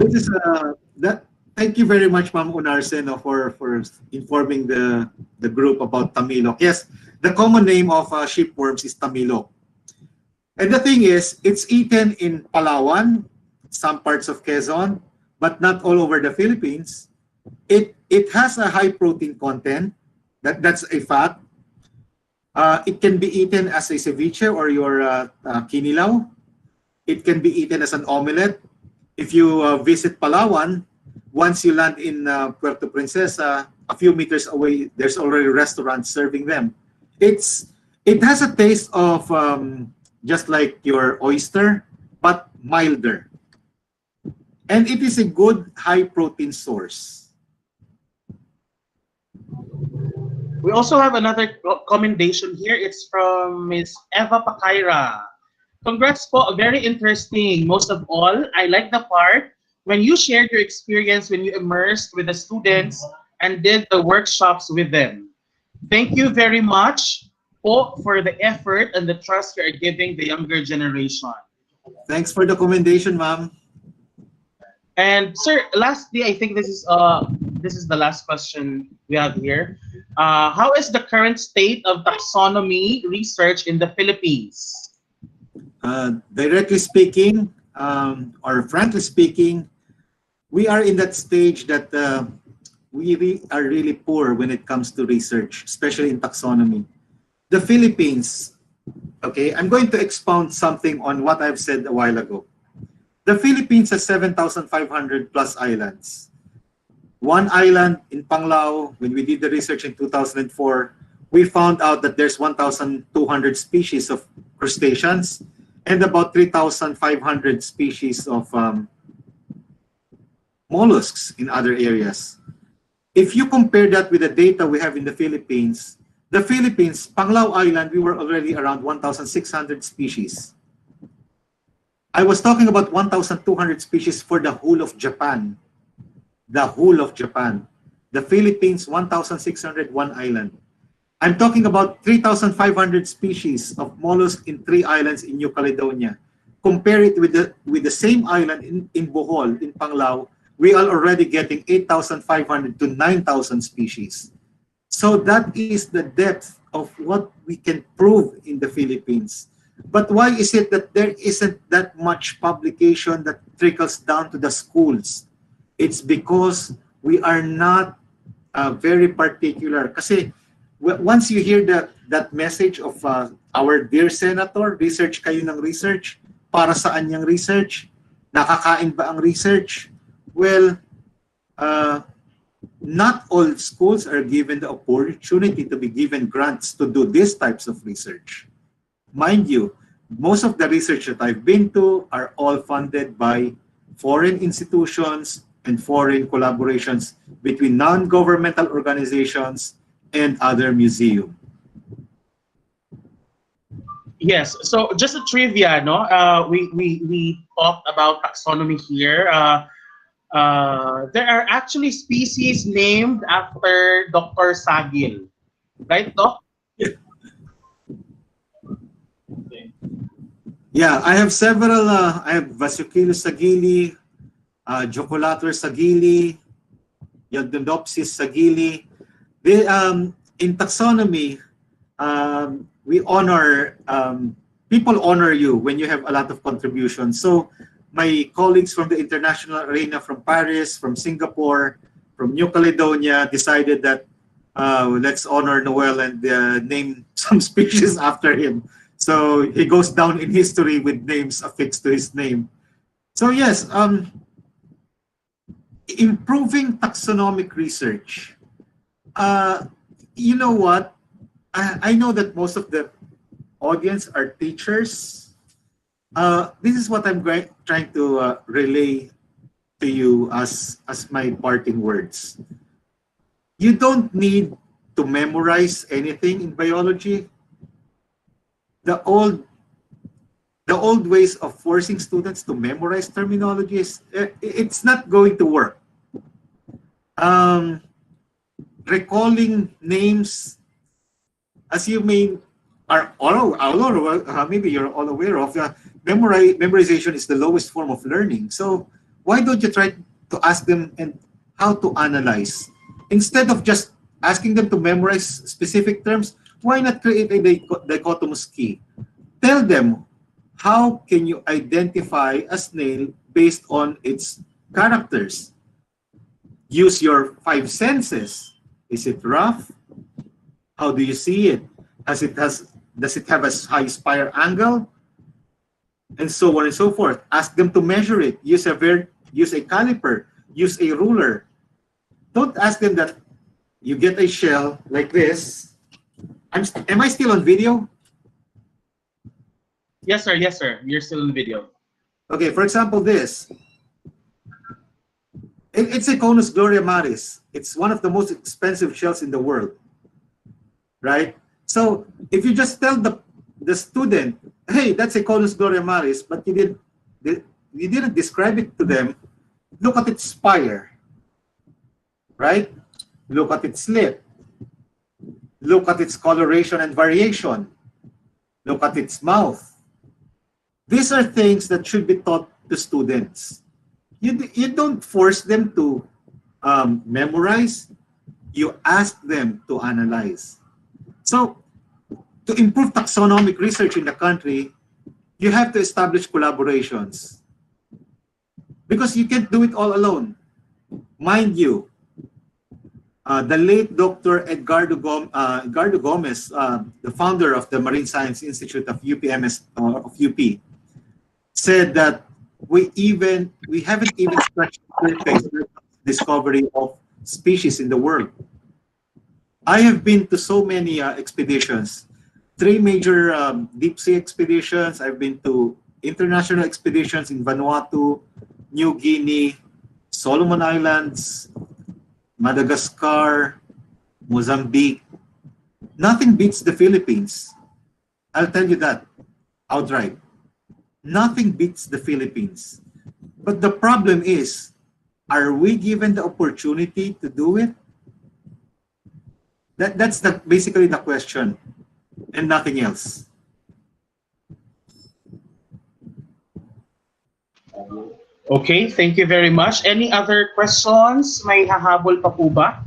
This is that. Thank you very much, Ma'am Unarce, for informing the group about tamilok. Yes, the common name of shipworms is tamilok. And the thing is, it's eaten in Palawan, some parts of Quezon, but not all over the Philippines. It has a high protein content. That's a fact. It can be eaten as a ceviche or your kinilaw. It can be eaten as an omelette. If you visit Palawan, once you land in Puerto Princesa, a few meters away, there's already a restaurant serving them. It has a taste of just like your oyster, but milder. And it is a good high protein source. We also have another commendation here. It's from Ms. Eva Pacaira. Congrats po, very interesting. Most of all, I like the part when you shared your experience when you immersed with the students and did the workshops with them. Thank you very much po for the effort and the trust you are giving the younger generation. Thanks for the commendation, ma'am. And sir, lastly, I think this is the last question we have here. How is the current state of taxonomy research in the Philippines? Directly speaking, or frankly speaking, we are in that stage that we are really poor when it comes to research, especially in taxonomy. The Philippines, okay, I'm going to expound something on what I've said a while ago. The Philippines has 7,500 plus islands. One island in Panglao, when we did the research in 2004, we found out that there's 1,200 species of crustaceans and about 3,500 species of mollusks in other areas. If you compare that with the data we have in the Philippines, Panglao Island, we were already around 1,600 species. I was talking about 1,200 species for the whole of Japan. The whole of Japan. The Philippines, 1,601 island. I'm talking about 3,500 species of mollusks in 3 islands in New Caledonia. Compare it with the same island in Bohol, in Panglao, we are already getting 8,500 to 9,000 species. So that is the depth of what we can prove in the Philippines. But why is it that there isn't that much publication that trickles down to the schools? It's because we are not very particular. Kasi once you hear that message of our dear senator, research kayo ng research, para saan yung research? Nakakain ba ang research? Well, not all schools are given the opportunity to be given grants to do these types of research. Mind you, most of the research that I've been to are all funded by foreign institutions and foreign collaborations between non-governmental organizations and other museums. Yes. So just a trivia, no? We talked about taxonomy here. There are actually species named after Dr. Sagil, right, Doc? Yeah, I have several. I have Vasiculus sagili, Jocolator sagili, Yogdodopsis sagili. They, in taxonomy, we honor, people honor you when you have a lot of contributions. So my colleagues from the international arena, from Paris, from Singapore, from New Caledonia, decided that let's honor Noel and name some species after him. So he goes down in history with names affixed to his name. So yes, improving taxonomic research. You know what? I know that most of the audience are teachers. This is what I'm trying to relay to you as my parting words. You don't need to memorize anything in biology. The old ways of forcing students to memorize terminologies, it's not going to work. Recalling names, as you may are maybe you're all aware of, memorization is the lowest form of learning. So why don't you try to ask them and how to analyze? Instead of just asking them to memorize specific terms, why not create a dichotomous key? Tell them, how can you identify a snail based on its characters? Use your 5 senses. Is it rough? How do you see it? Does it have a high spire angle? And so on and so forth. Ask them to measure it. Use a caliper. Use a ruler. Don't ask them that you get a shell like this. Am I still on video? Yes, sir. Yes, sir. You're still in video. Okay, for example, this. It's a Conus Gloria Maris. It's one of the most expensive shells in the world, right? So if you just tell the student, hey, that's a Conus Gloria Maris, but you didn't describe it to them, look at its spire, right? Look at its lip. Look at its coloration and variation. Look at its mouth. These are things that should be taught to students. You don't force them to memorize. You ask them to analyze. So to improve taxonomic research in the country, you have to establish collaborations. Because you can't do it all alone. Mind you, the late Dr. Edgardo Gomez, the founder of the Marine Science Institute of of UP, said that we haven't even scratched the surface of the discovery of species in the world. I have been to so many expeditions, 3 major deep sea expeditions. I've been to international expeditions in Vanuatu, New Guinea, Solomon Islands, Madagascar, Mozambique. Nothing beats the Philippines. I'll tell you that outright. Nothing beats the Philippines. But the problem is, are we given the opportunity to do it? That's basically the question, and nothing else. Okay, thank you very much. Any other questions? May hahabol pa po ba?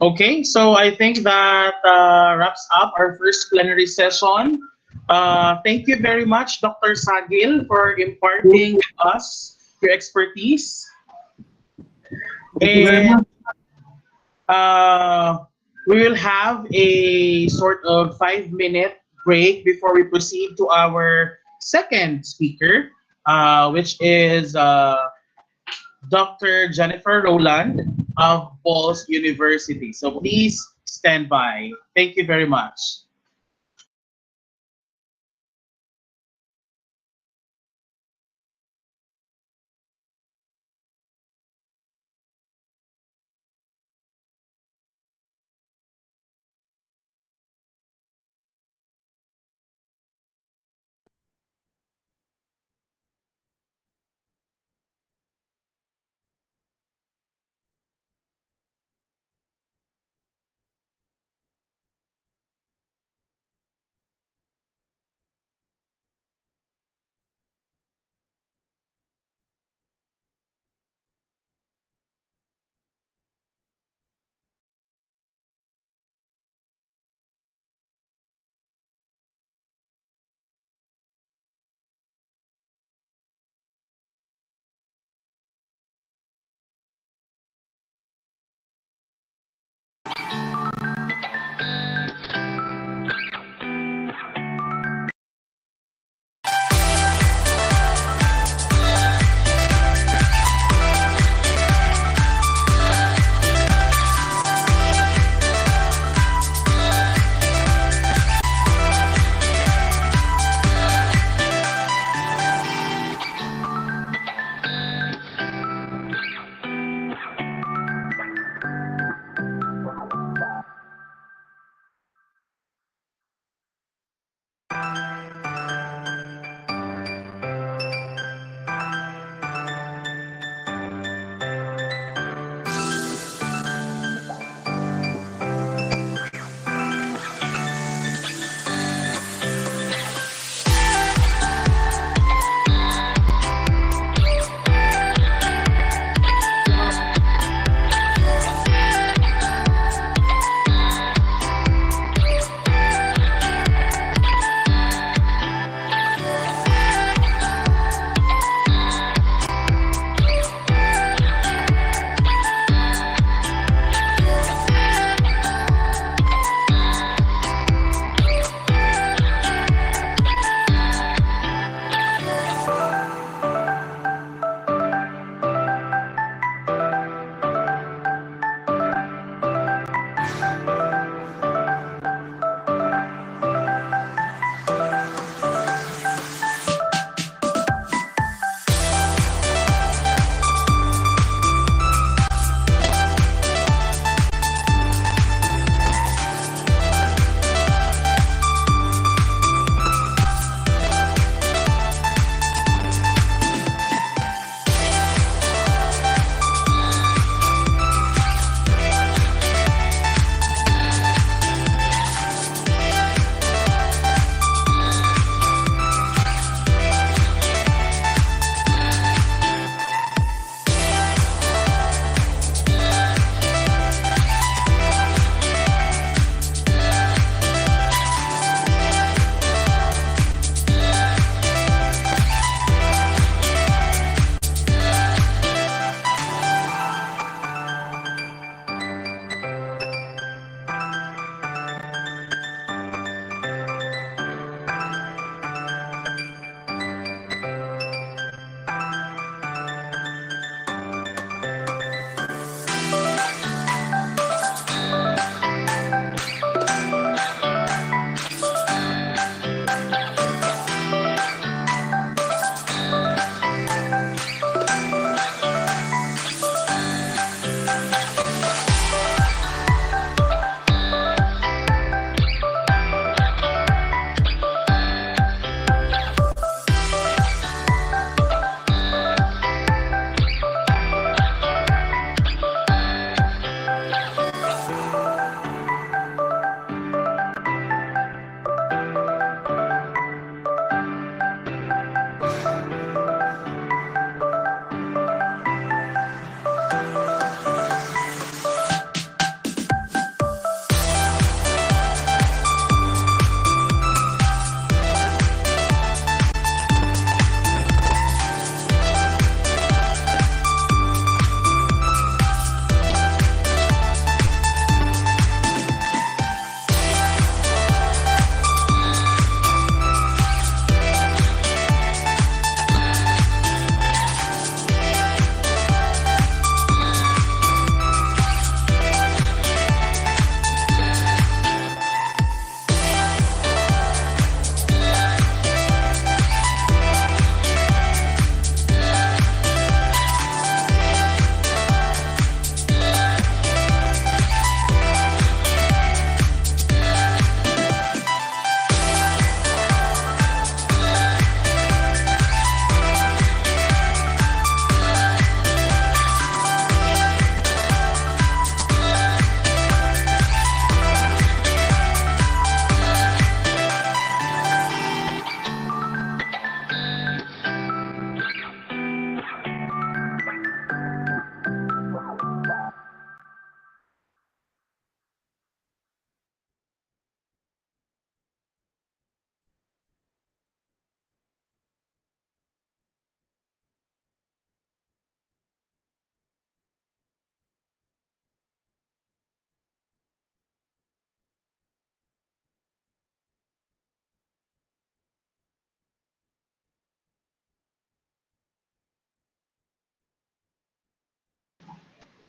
Okay, so I think that wraps up our first plenary session. Thank you very much, Dr. Sagil, for imparting with us your expertise. Thank you very And much. we will have a sort of 5-minute break before we proceed to our second speaker, which is Dr. Jennifer Rowland of Paul's University. So please stand by. Thank you very much.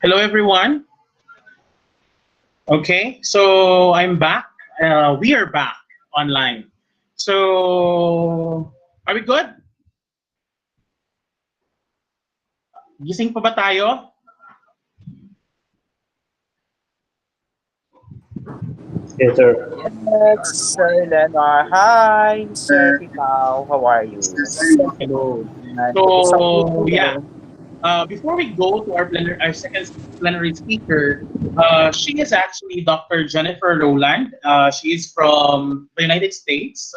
Hello, everyone. Okay, so I'm back. We are back online. So, are we good? Gising pa ba tayo? Yes, sir. Yes, Sir Leonard. Hi, Sir Pipao. How are you? Hello. And it's so good to So, yeah. know. Before we go to our second plenary speaker, she is actually Dr. Jennifer Rowland. She is from the United States,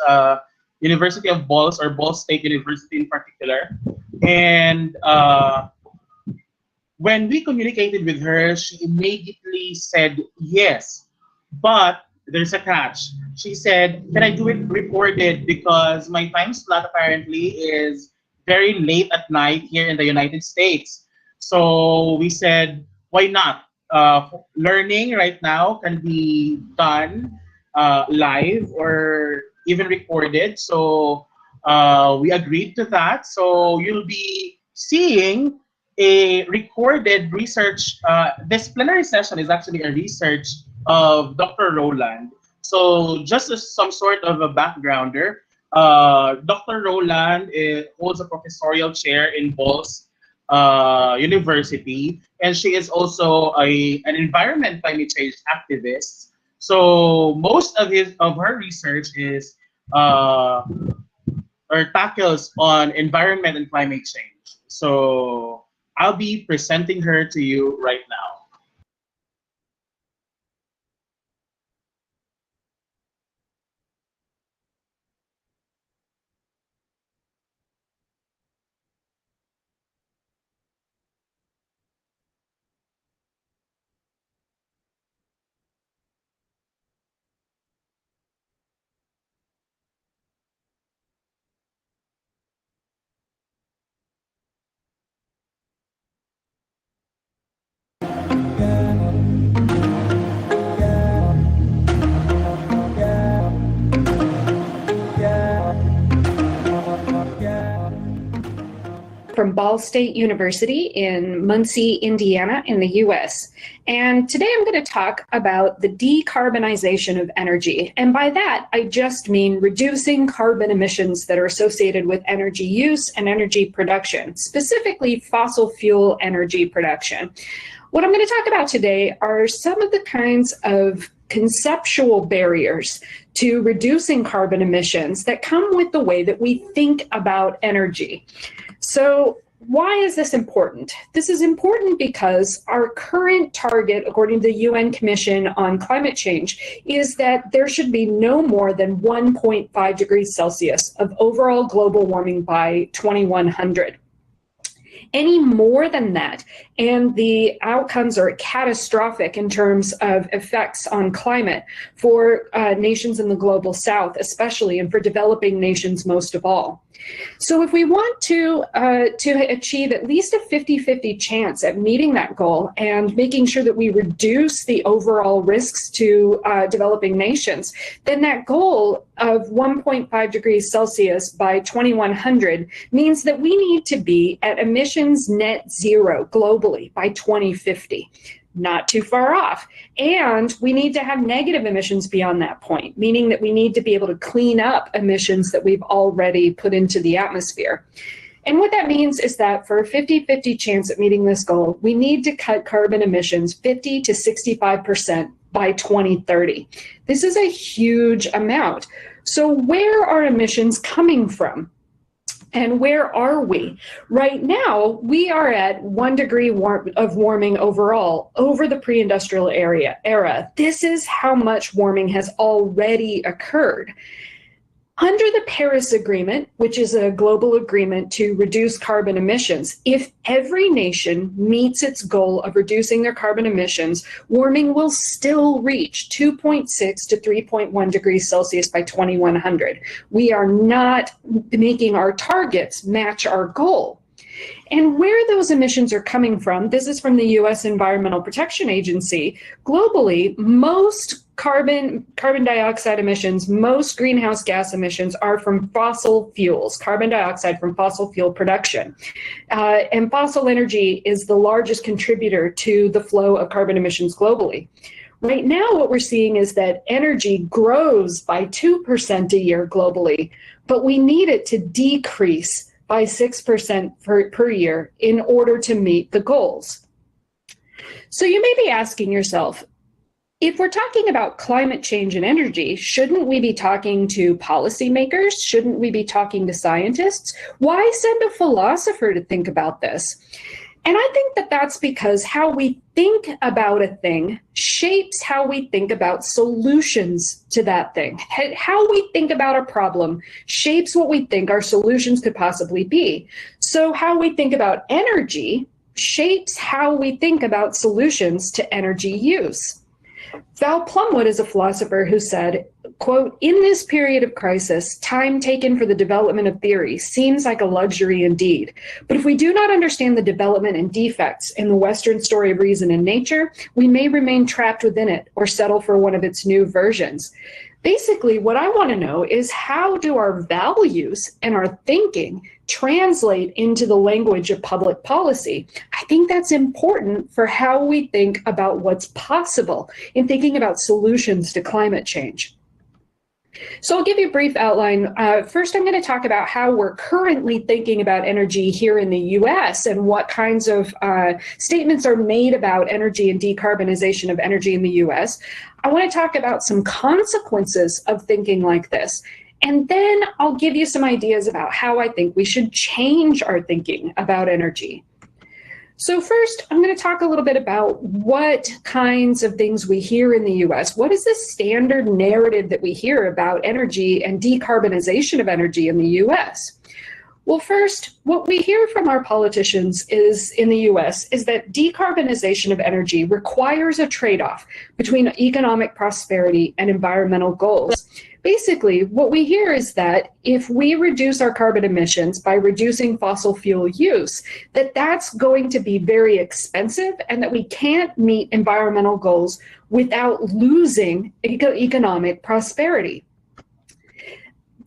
University of Ball or Ball State University in particular. And when we communicated with her, she immediately said yes. But there's a catch. She said, "Can I do it recorded? Because my time slot apparently is very late at night here in the United States." So we said, why not? Learning right now can be done live or even recorded. So we agreed to that. So you'll be seeing a recorded research. This plenary session is actually a research of Dr. Rowland. So just as some sort of a backgrounder, Dr. Rowland holds a professorial chair in Ball's University, and she is also an environment climate change activist. So most of her research is or tackles on environment and climate change. So I'll be presenting her to you right now. From Ball State University in Muncie, Indiana, in the US. And today I'm going to talk about the decarbonization of energy. And by that, I just mean reducing carbon emissions that are associated with energy use and energy production, specifically fossil fuel energy production. What I'm going to talk about today are some of the kinds of conceptual barriers to reducing carbon emissions that come with the way that we think about energy. So why is this important? This is important because our current target, according to the UN Commission on Climate Change, is that there should be no more than 1.5 degrees Celsius of overall global warming by 2100. Any more than that, and the outcomes are catastrophic in terms of effects on climate for nations in the global south, especially, and for developing nations most of all. So if we want to achieve at least a 50-50 chance at meeting that goal and making sure that we reduce the overall risks to developing nations, then that goal of 1.5 degrees Celsius by 2100 means that we need to be at emissions net zero globally by 2050. Not too far off. And we need to have negative emissions beyond that point, meaning that we need to be able to clean up emissions that we've already put into the atmosphere. And what that means is that for a 50-50 chance at meeting this goal, we need to cut carbon emissions 50 to 65% by 2030. This is a huge amount. So where are emissions coming from? And where are we? Right now, we are at 1 degree of warming overall over the pre-industrial era. This is how much warming has already occurred. Under the Paris Agreement, which is a global agreement to reduce carbon emissions, if every nation meets its goal of reducing their carbon emissions, warming will still reach 2.6 to 3.1 degrees Celsius by 2100. We are not making our targets match our goal. And where those emissions are coming from, this is from the US Environmental Protection Agency. Globally, most carbon dioxide emissions, most greenhouse gas emissions are from fossil fuels, carbon dioxide from fossil fuel production. And fossil energy is the largest contributor to the flow of carbon emissions globally. Right now, what we're seeing is that energy grows by 2% a year globally, but we need it to decrease by 6% per year in order to meet the goals. So you may be asking yourself, if we're talking about climate change and energy, shouldn't we be talking to policymakers? Shouldn't we be talking to scientists? Why send a philosopher to think about this? And I think that that's because how we think about a thing shapes how we think about solutions to that thing. How we think about a problem shapes what we think our solutions could possibly be. So how we think about energy shapes how we think about solutions to energy use. Val Plumwood is a philosopher who said, quote, "In this period of crisis, time taken for the development of theory seems like a luxury indeed. But if we do not understand the development and defects in the Western story of reason and nature, we may remain trapped within it or settle for one of its new versions." Basically, what I want to know is, how do our values and our thinking translate into the language of public policy? I think that's important for how we think about what's possible in thinking about solutions to climate change. So I'll give you a brief outline. First, I'm going to talk about how we're currently thinking about energy here in the US and what kinds of statements are made about energy and decarbonization of energy in the US. I want to talk about some consequences of thinking like this. And then I'll give you some ideas about how I think we should change our thinking about energy. So first, I'm going to talk a little bit about what kinds of things we hear in the US. What is the standard narrative that we hear about energy and decarbonization of energy in the US? Well, first, what we hear from our politicians in the US is that decarbonization of energy requires a trade-off between economic prosperity and environmental goals. Basically, what we hear is that if we reduce our carbon emissions by reducing fossil fuel use, that's going to be very expensive and that we can't meet environmental goals without losing economic prosperity.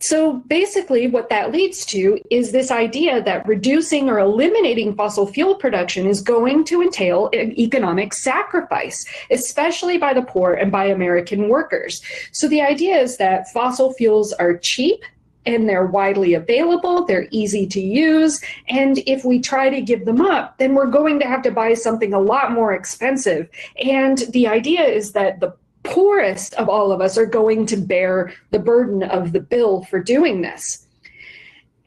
So basically what that leads to is this idea that reducing or eliminating fossil fuel production is going to entail an economic sacrifice, especially by the poor and by American workers. So the idea is that fossil fuels are cheap and they're widely available, they're easy to use, and if we try to give them up, then we're going to have to buy something a lot more expensive. And the idea is that the poorest of all of us are going to bear the burden of the bill for doing this.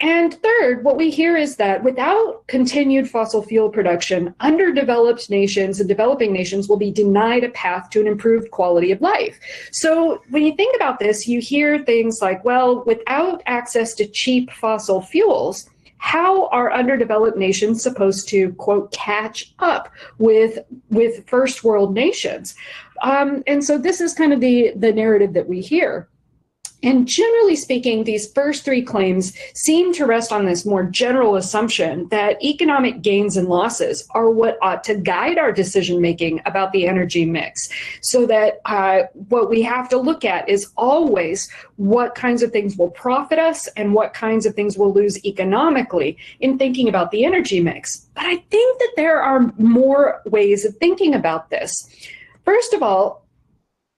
And third, what we hear is that without continued fossil fuel production, underdeveloped nations and developing nations will be denied a path to an improved quality of life. So when you think about this, you hear things like, well, without access to cheap fossil fuels, how are underdeveloped nations supposed to, quote, catch up with first world nations? And so this is kind of the narrative that we hear. And generally speaking, these first three claims seem to rest on this more general assumption that economic gains and losses are what ought to guide our decision-making about the energy mix. So that what we have to look at is always what kinds of things will profit us and what kinds of things will lose economically in thinking about the energy mix. But I think that there are more ways of thinking about this. First of all,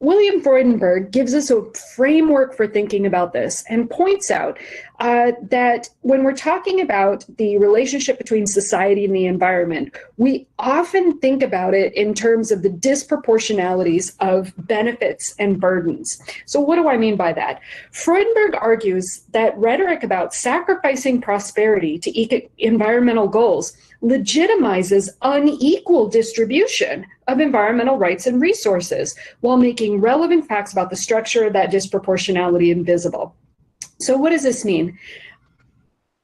William Freudenberg gives us a framework for thinking about this and points out that when we're talking about the relationship between society and the environment, we often think about it in terms of the disproportionalities of benefits and burdens. So what do I mean by that? Freudenberg argues that rhetoric about sacrificing prosperity to environmental goals legitimizes unequal distribution of environmental rights and resources while making relevant facts about the structure of that disproportionality invisible. So what does this mean?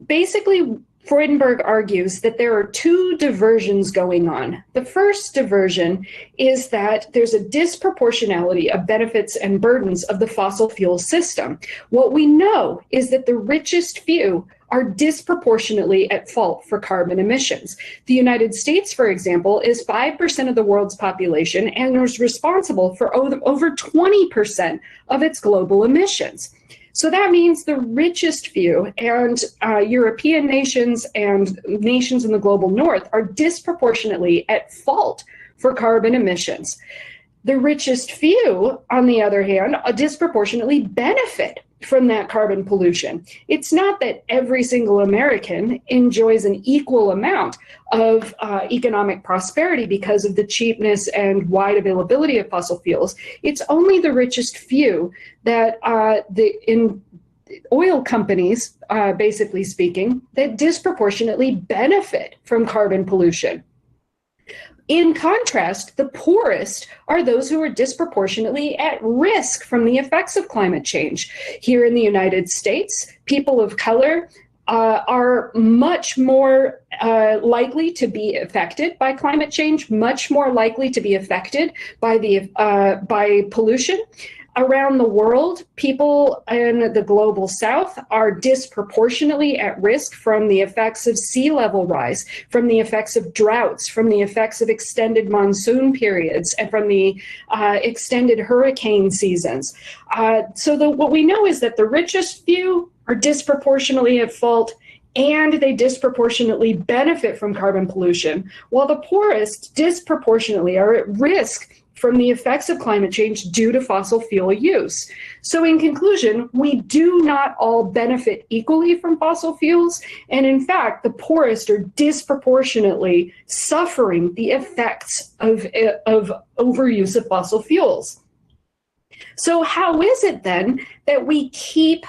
Basically, Freudenberg argues that there are two diversions going on. The first diversion is that there's a disproportionality of benefits and burdens of the fossil fuel system. What we know is that the richest few are disproportionately at fault for carbon emissions. The United States, for example, is 5% of the world's population and is responsible for over 20% of its global emissions. So that means the richest few and European nations and nations in the global north are disproportionately at fault for carbon emissions. The richest few, on the other hand, disproportionately benefit from that carbon pollution. It's not that every single American enjoys an equal amount of economic prosperity because of the cheapness and wide availability of fossil fuels. It's only the richest few that in oil companies, basically speaking, that disproportionately benefit from carbon pollution. In contrast, the poorest are those who are disproportionately at risk from the effects of climate change. Here in the United States, people of color are much more likely to be affected by climate change, much more likely to be affected by pollution. Around the world, people in the global south are disproportionately at risk from the effects of sea level rise, from the effects of droughts, from the effects of extended monsoon periods, and from the extended hurricane seasons. What we know is that the richest few are disproportionately at fault, and they disproportionately benefit from carbon pollution, while the poorest disproportionately are at risk from the effects of climate change due to fossil fuel use. So in conclusion, we do not all benefit equally from fossil fuels, and in fact, the poorest are disproportionately suffering the effects of overuse of fossil fuels. So how is it then that we keep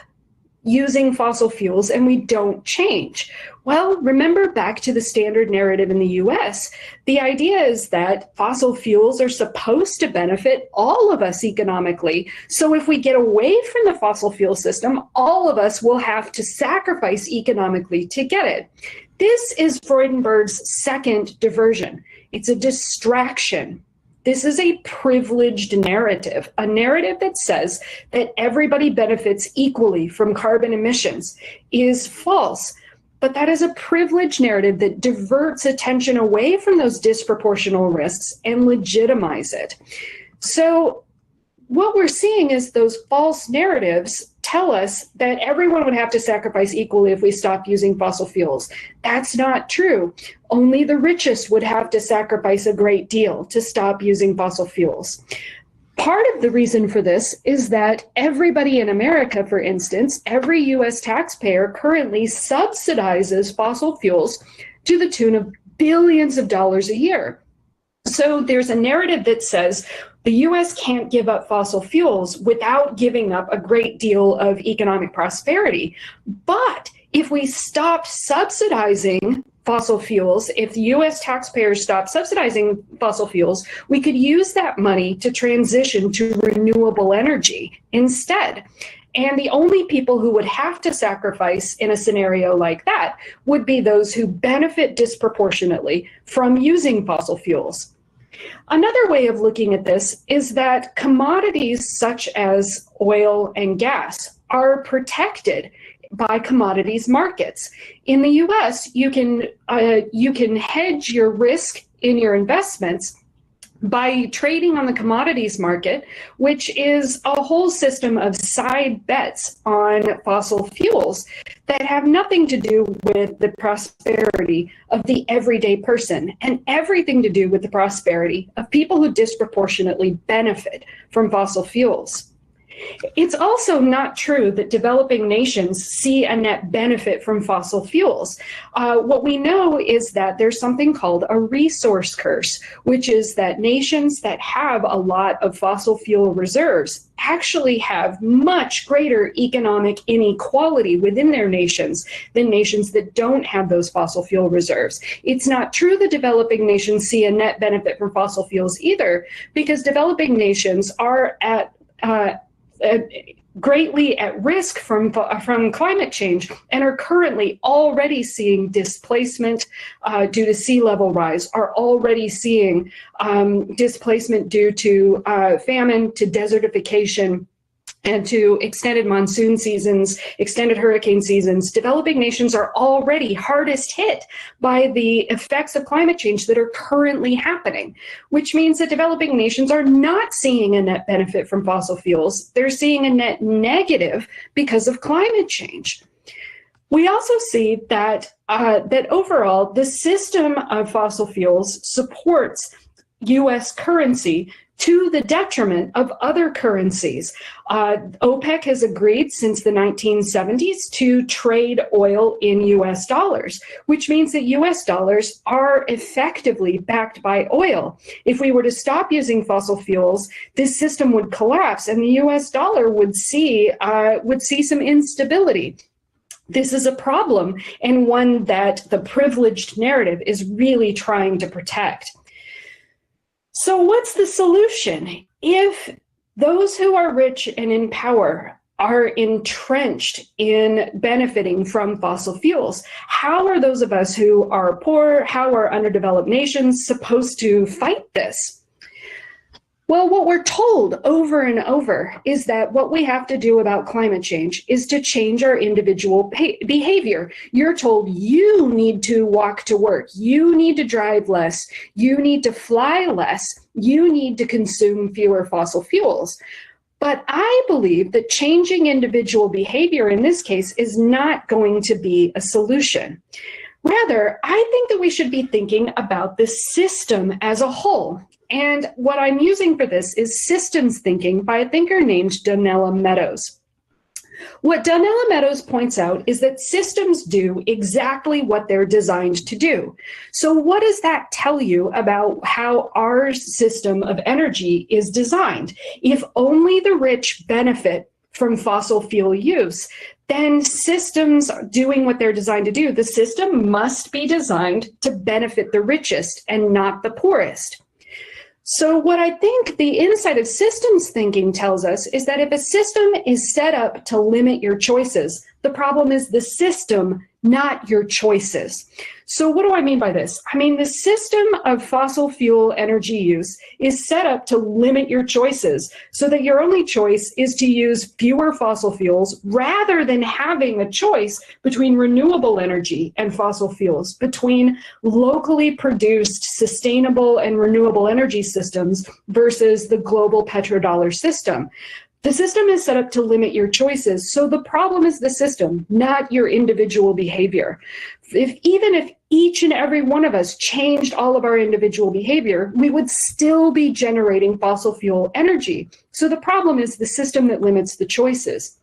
using fossil fuels and we don't change? Well, remember back to the standard narrative in the US. The idea is that fossil fuels are supposed to benefit all of us economically. So if we get away from the fossil fuel system, all of us will have to sacrifice economically to get it. This is Freudenberg's second diversion. It's a distraction. This is a privileged narrative, a narrative that says that everybody benefits equally from carbon emissions is false. But that is a privileged narrative that diverts attention away from those disproportional risks and legitimize it. So what we're seeing is those false narratives tell us that everyone would have to sacrifice equally if we stopped using fossil fuels. That's not true. Only the richest would have to sacrifice a great deal to stop using fossil fuels. Part of the reason for this is that everybody in America, for instance, every US taxpayer currently subsidizes fossil fuels to the tune of billions of dollars a year. So there's a narrative that says the US can't give up fossil fuels without giving up a great deal of economic prosperity. But if we stopped subsidizing fossil fuels, if the US taxpayers stopped subsidizing fossil fuels, we could use that money to transition to renewable energy instead. And the only people who would have to sacrifice in a scenario like that would be those who benefit disproportionately from using fossil fuels. Another way of looking at this is that commodities such as oil and gas are protected by commodities markets. In the US, you can hedge your risk in your investments by trading on the commodities market, which is a whole system of side bets on fossil fuels that have nothing to do with the prosperity of the everyday person and everything to do with the prosperity of people who disproportionately benefit from fossil fuels. It's also not true that developing nations see a net benefit from fossil fuels. What we know is that there's something called a resource curse, which is that nations that have a lot of fossil fuel reserves actually have much greater economic inequality within their nations than nations that don't have those fossil fuel reserves. It's not true that developing nations see a net benefit from fossil fuels either, because developing nations are greatly at risk from climate change and are currently already seeing displacement due to sea level rise, are already seeing displacement due to famine, to desertification, and to extended monsoon seasons, extended hurricane seasons, developing nations are already hardest hit by the effects of climate change that are currently happening, which means that developing nations are not seeing a net benefit from fossil fuels. They're seeing a net negative because of climate change. We also see that, that overall, the system of fossil fuels supports US currency to the detriment of other currencies. OPEC has agreed since the 1970s to trade oil in US dollars, which means that US dollars are effectively backed by oil. If we were to stop using fossil fuels, this system would collapse and the US dollar would see some instability. This is a problem, and one that the privileged narrative is really trying to protect. So what's the solution? If those who are rich and in power are entrenched in benefiting from fossil fuels, how are those of us who are poor, how are underdeveloped nations supposed to fight this? Well, what we're told over and over is that what we have to do about climate change is to change our individual behavior. You're told you need to walk to work, you need to drive less, you need to fly less, you need to consume fewer fossil fuels. But I believe that changing individual behavior in this case is not going to be a solution. Rather, I think that we should be thinking about the system as a whole. And what I'm using for this is systems thinking by a thinker named Donella Meadows. What Donella Meadows points out is that systems do exactly what they're designed to do. So what does that tell you about how our system of energy is designed? If only the rich benefit from fossil fuel use, then systems doing what they're designed to do, the system must be designed to benefit the richest and not the poorest. So what I think the insight of systems thinking tells us is that if a system is set up to limit your choices, the problem is the system, not your choices. So what do I mean by this? I mean, the system of fossil fuel energy use is set up to limit your choices so that your only choice is to use fewer fossil fuels rather than having a choice between renewable energy and fossil fuels, between locally produced sustainable and renewable energy systems versus the global petrodollar system. The system is set up to limit your choices, so the problem is the system, not your individual behavior. Even if each and every one of us changed all of our individual behavior, we would still be generating fossil fuel energy. So the problem is the system that limits the choices.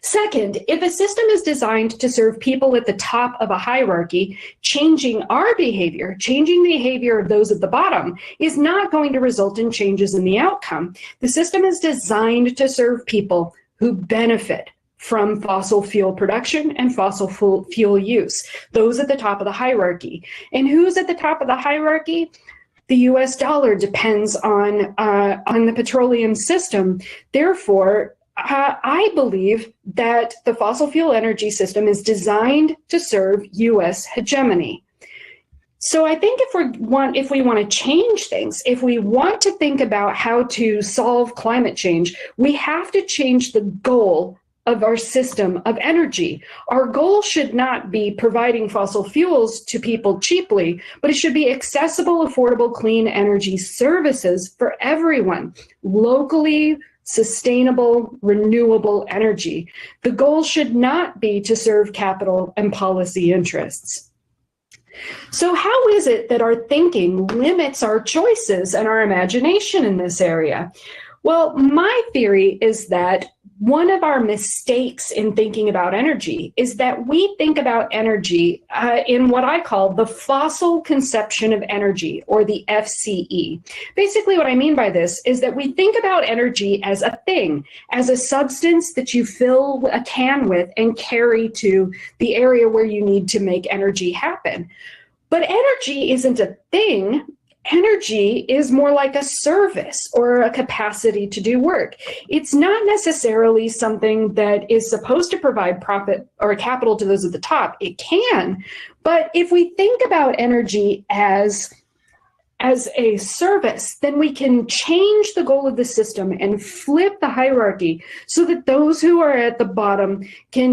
Second, if a system is designed to serve people at the top of a hierarchy, changing our behavior, changing the behavior of those at the bottom, is not going to result in changes in the outcome. The system is designed to serve people who benefit from fossil fuel production and fossil fuel use, those at the top of the hierarchy. And who's at the top of the hierarchy? The US dollar depends on the petroleum system. Therefore, I believe that the fossil fuel energy system is designed to serve US hegemony. So I think if we want to change things, if we want to think about how to solve climate change, we have to change the goal of our system of energy. Our goal should not be providing fossil fuels to people cheaply, but it should be accessible, affordable, clean energy services for everyone, locally, sustainable, renewable energy. The goal should not be to serve capital and policy interests. So how is it that our thinking limits our choices and our imagination in this area? Well, my theory is that one of our mistakes in thinking about energy is that we think about energy in what I call the fossil conception of energy, or the FCE. Basically, what I mean by this is that we think about energy as a thing, as a substance that you fill a can with and carry to the area where you need to make energy happen. But energy isn't a thing. Energy is more like a service or a capacity to do work. It's not necessarily something that is supposed to provide profit or capital to those at the top. It can, but if we think about energy as as a service, then we can change the goal of the system and flip the hierarchy so that those who are at the bottom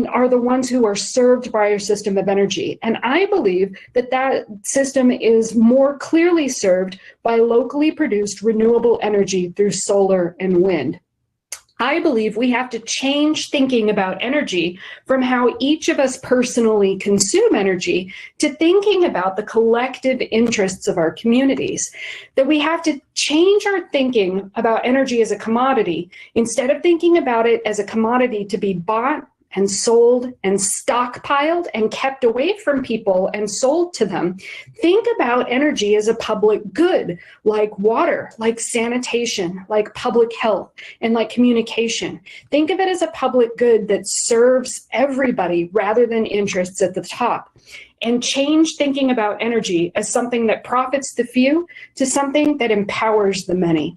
are the ones who are served by our system of energy. And I believe that that system is more clearly served by locally produced renewable energy through solar and wind. I believe we have to change thinking about energy from how each of us personally consume energy to thinking about the collective interests of our communities. That we have to change our thinking about energy as a commodity instead of thinking about it as a commodity to be bought and sold and stockpiled and kept away from people and sold to them. Think about energy as a public good, like water, like sanitation, like public health, and like communication. Think of it as a public good that serves everybody rather than interests at the top. And change thinking about energy as something that profits the few to something that empowers the many.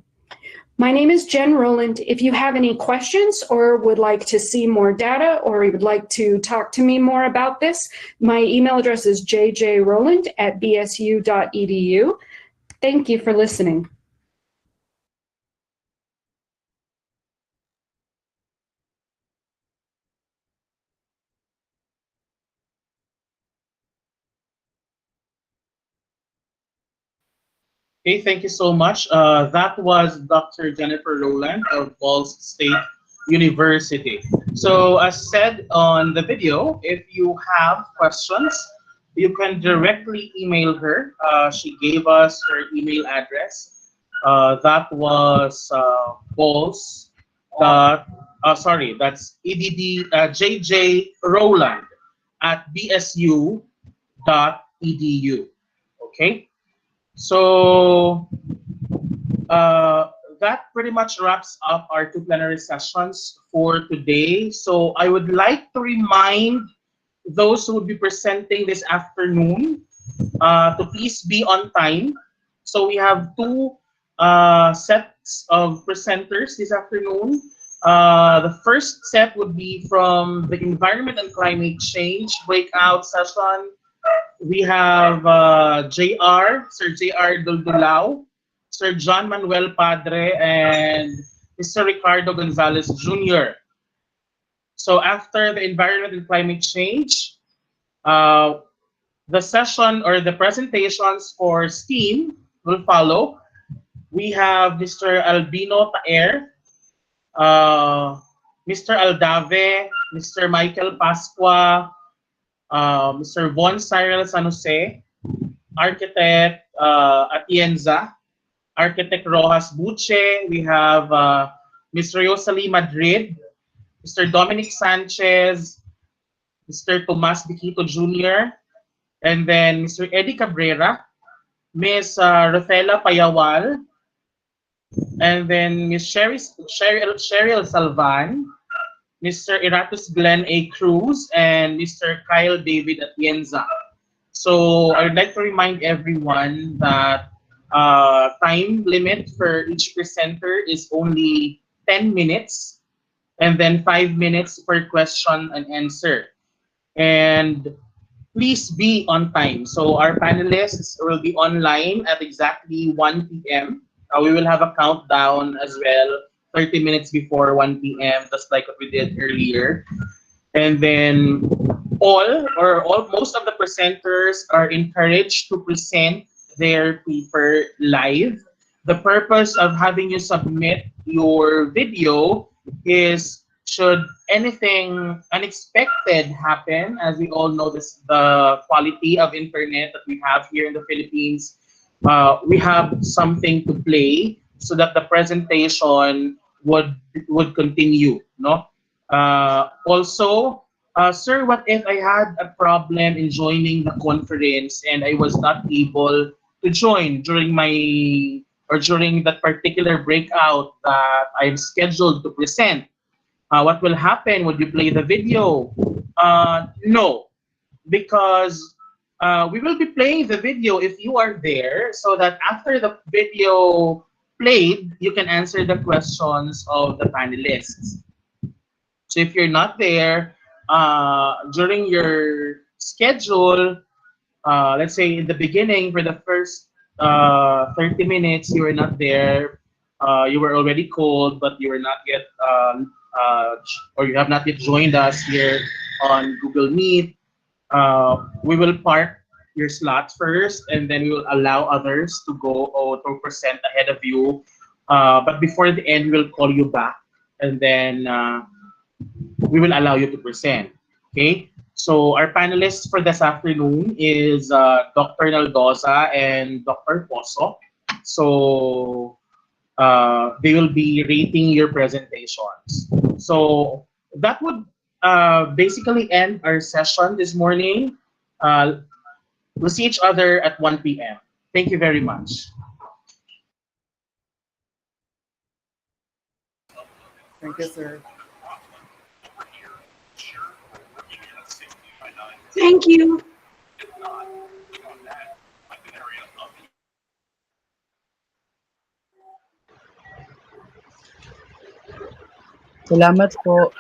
My name is Jen Rowland. If you have any questions or would like to see more data or you would like to talk to me more about this, my email address is jjrowland@bsu.edu. Thank you for listening. Okay, thank you so much. That was Dr. Jennifer Rowland of Ball State University. So as said on the video, if you have questions, you can directly email her. She gave us her email address. That was balls dot, that's JJ Rowland at bsu.edu. Okay. So that pretty much wraps up our two plenary sessions for today. So I would like to remind those who will be presenting this afternoon to please be on time. So we have two sets of presenters this afternoon. The first set would be from the Environment and Climate Change breakout session. We have Sir J.R. Duldulao, Sir John Manuel Padre, and Mr. Ricardo Gonzalez Jr. So after the Environment and Climate Change, the session or the presentations for STEAM will follow. We have Mr. Albino Taer, Mr. Aldave, Mr. Michael Pasqua, Mr. Von Cyril San Jose, Architect Atienza, Architect Rojas Buche, we have Ms. Rosali Madrid, Mr. Dominic Sanchez, Mr. Tomas Biquito Jr., and then Mr. Eddie Cabrera, Ms. Rafaela Payawal, and then Ms. Cheryl Salvan, Mr. Iratus Glenn A. Cruz, and Mr. Kyle David Atienza. So I would like to remind everyone that time limit for each presenter is only 10 minutes, and then 5 minutes per question and answer. And please be on time. So our panelists will be online at exactly 1 p.m. We will have a countdown as well, 30 minutes before 1 p.m., just like what we did earlier. And then most of the presenters are encouraged to present their paper live. The purpose of having you submit your video is should anything unexpected happen, as we all know the quality of internet that we have here in the Philippines, we have something to play so that the presentation would continue, no? Also, sir, what if I had a problem in joining the conference and I was not able to join during that particular breakout that I'm scheduled to present? What will happen? Would you play the video? No, because we will be playing the video if you are there, so that after the video played, you can answer the questions of the panelists. So if you're not there during your schedule, let's say in the beginning for the first 30 minutes you were not there, you were already called, but you were not yet, or you have not yet joined us here on Google Meet. We will park your slot first, and then we will allow others to go or to present ahead of you. But before the end, we will call you back, and then we will allow you to present. Okay. So our panelists for this afternoon is Dr. Naldoza and Dr. Poso. So they will be rating your presentations. So that would basically end our session this morning. We'll see each other at 1 p.m. Thank you very much. Thank you, sir. Thank you. Salamat po.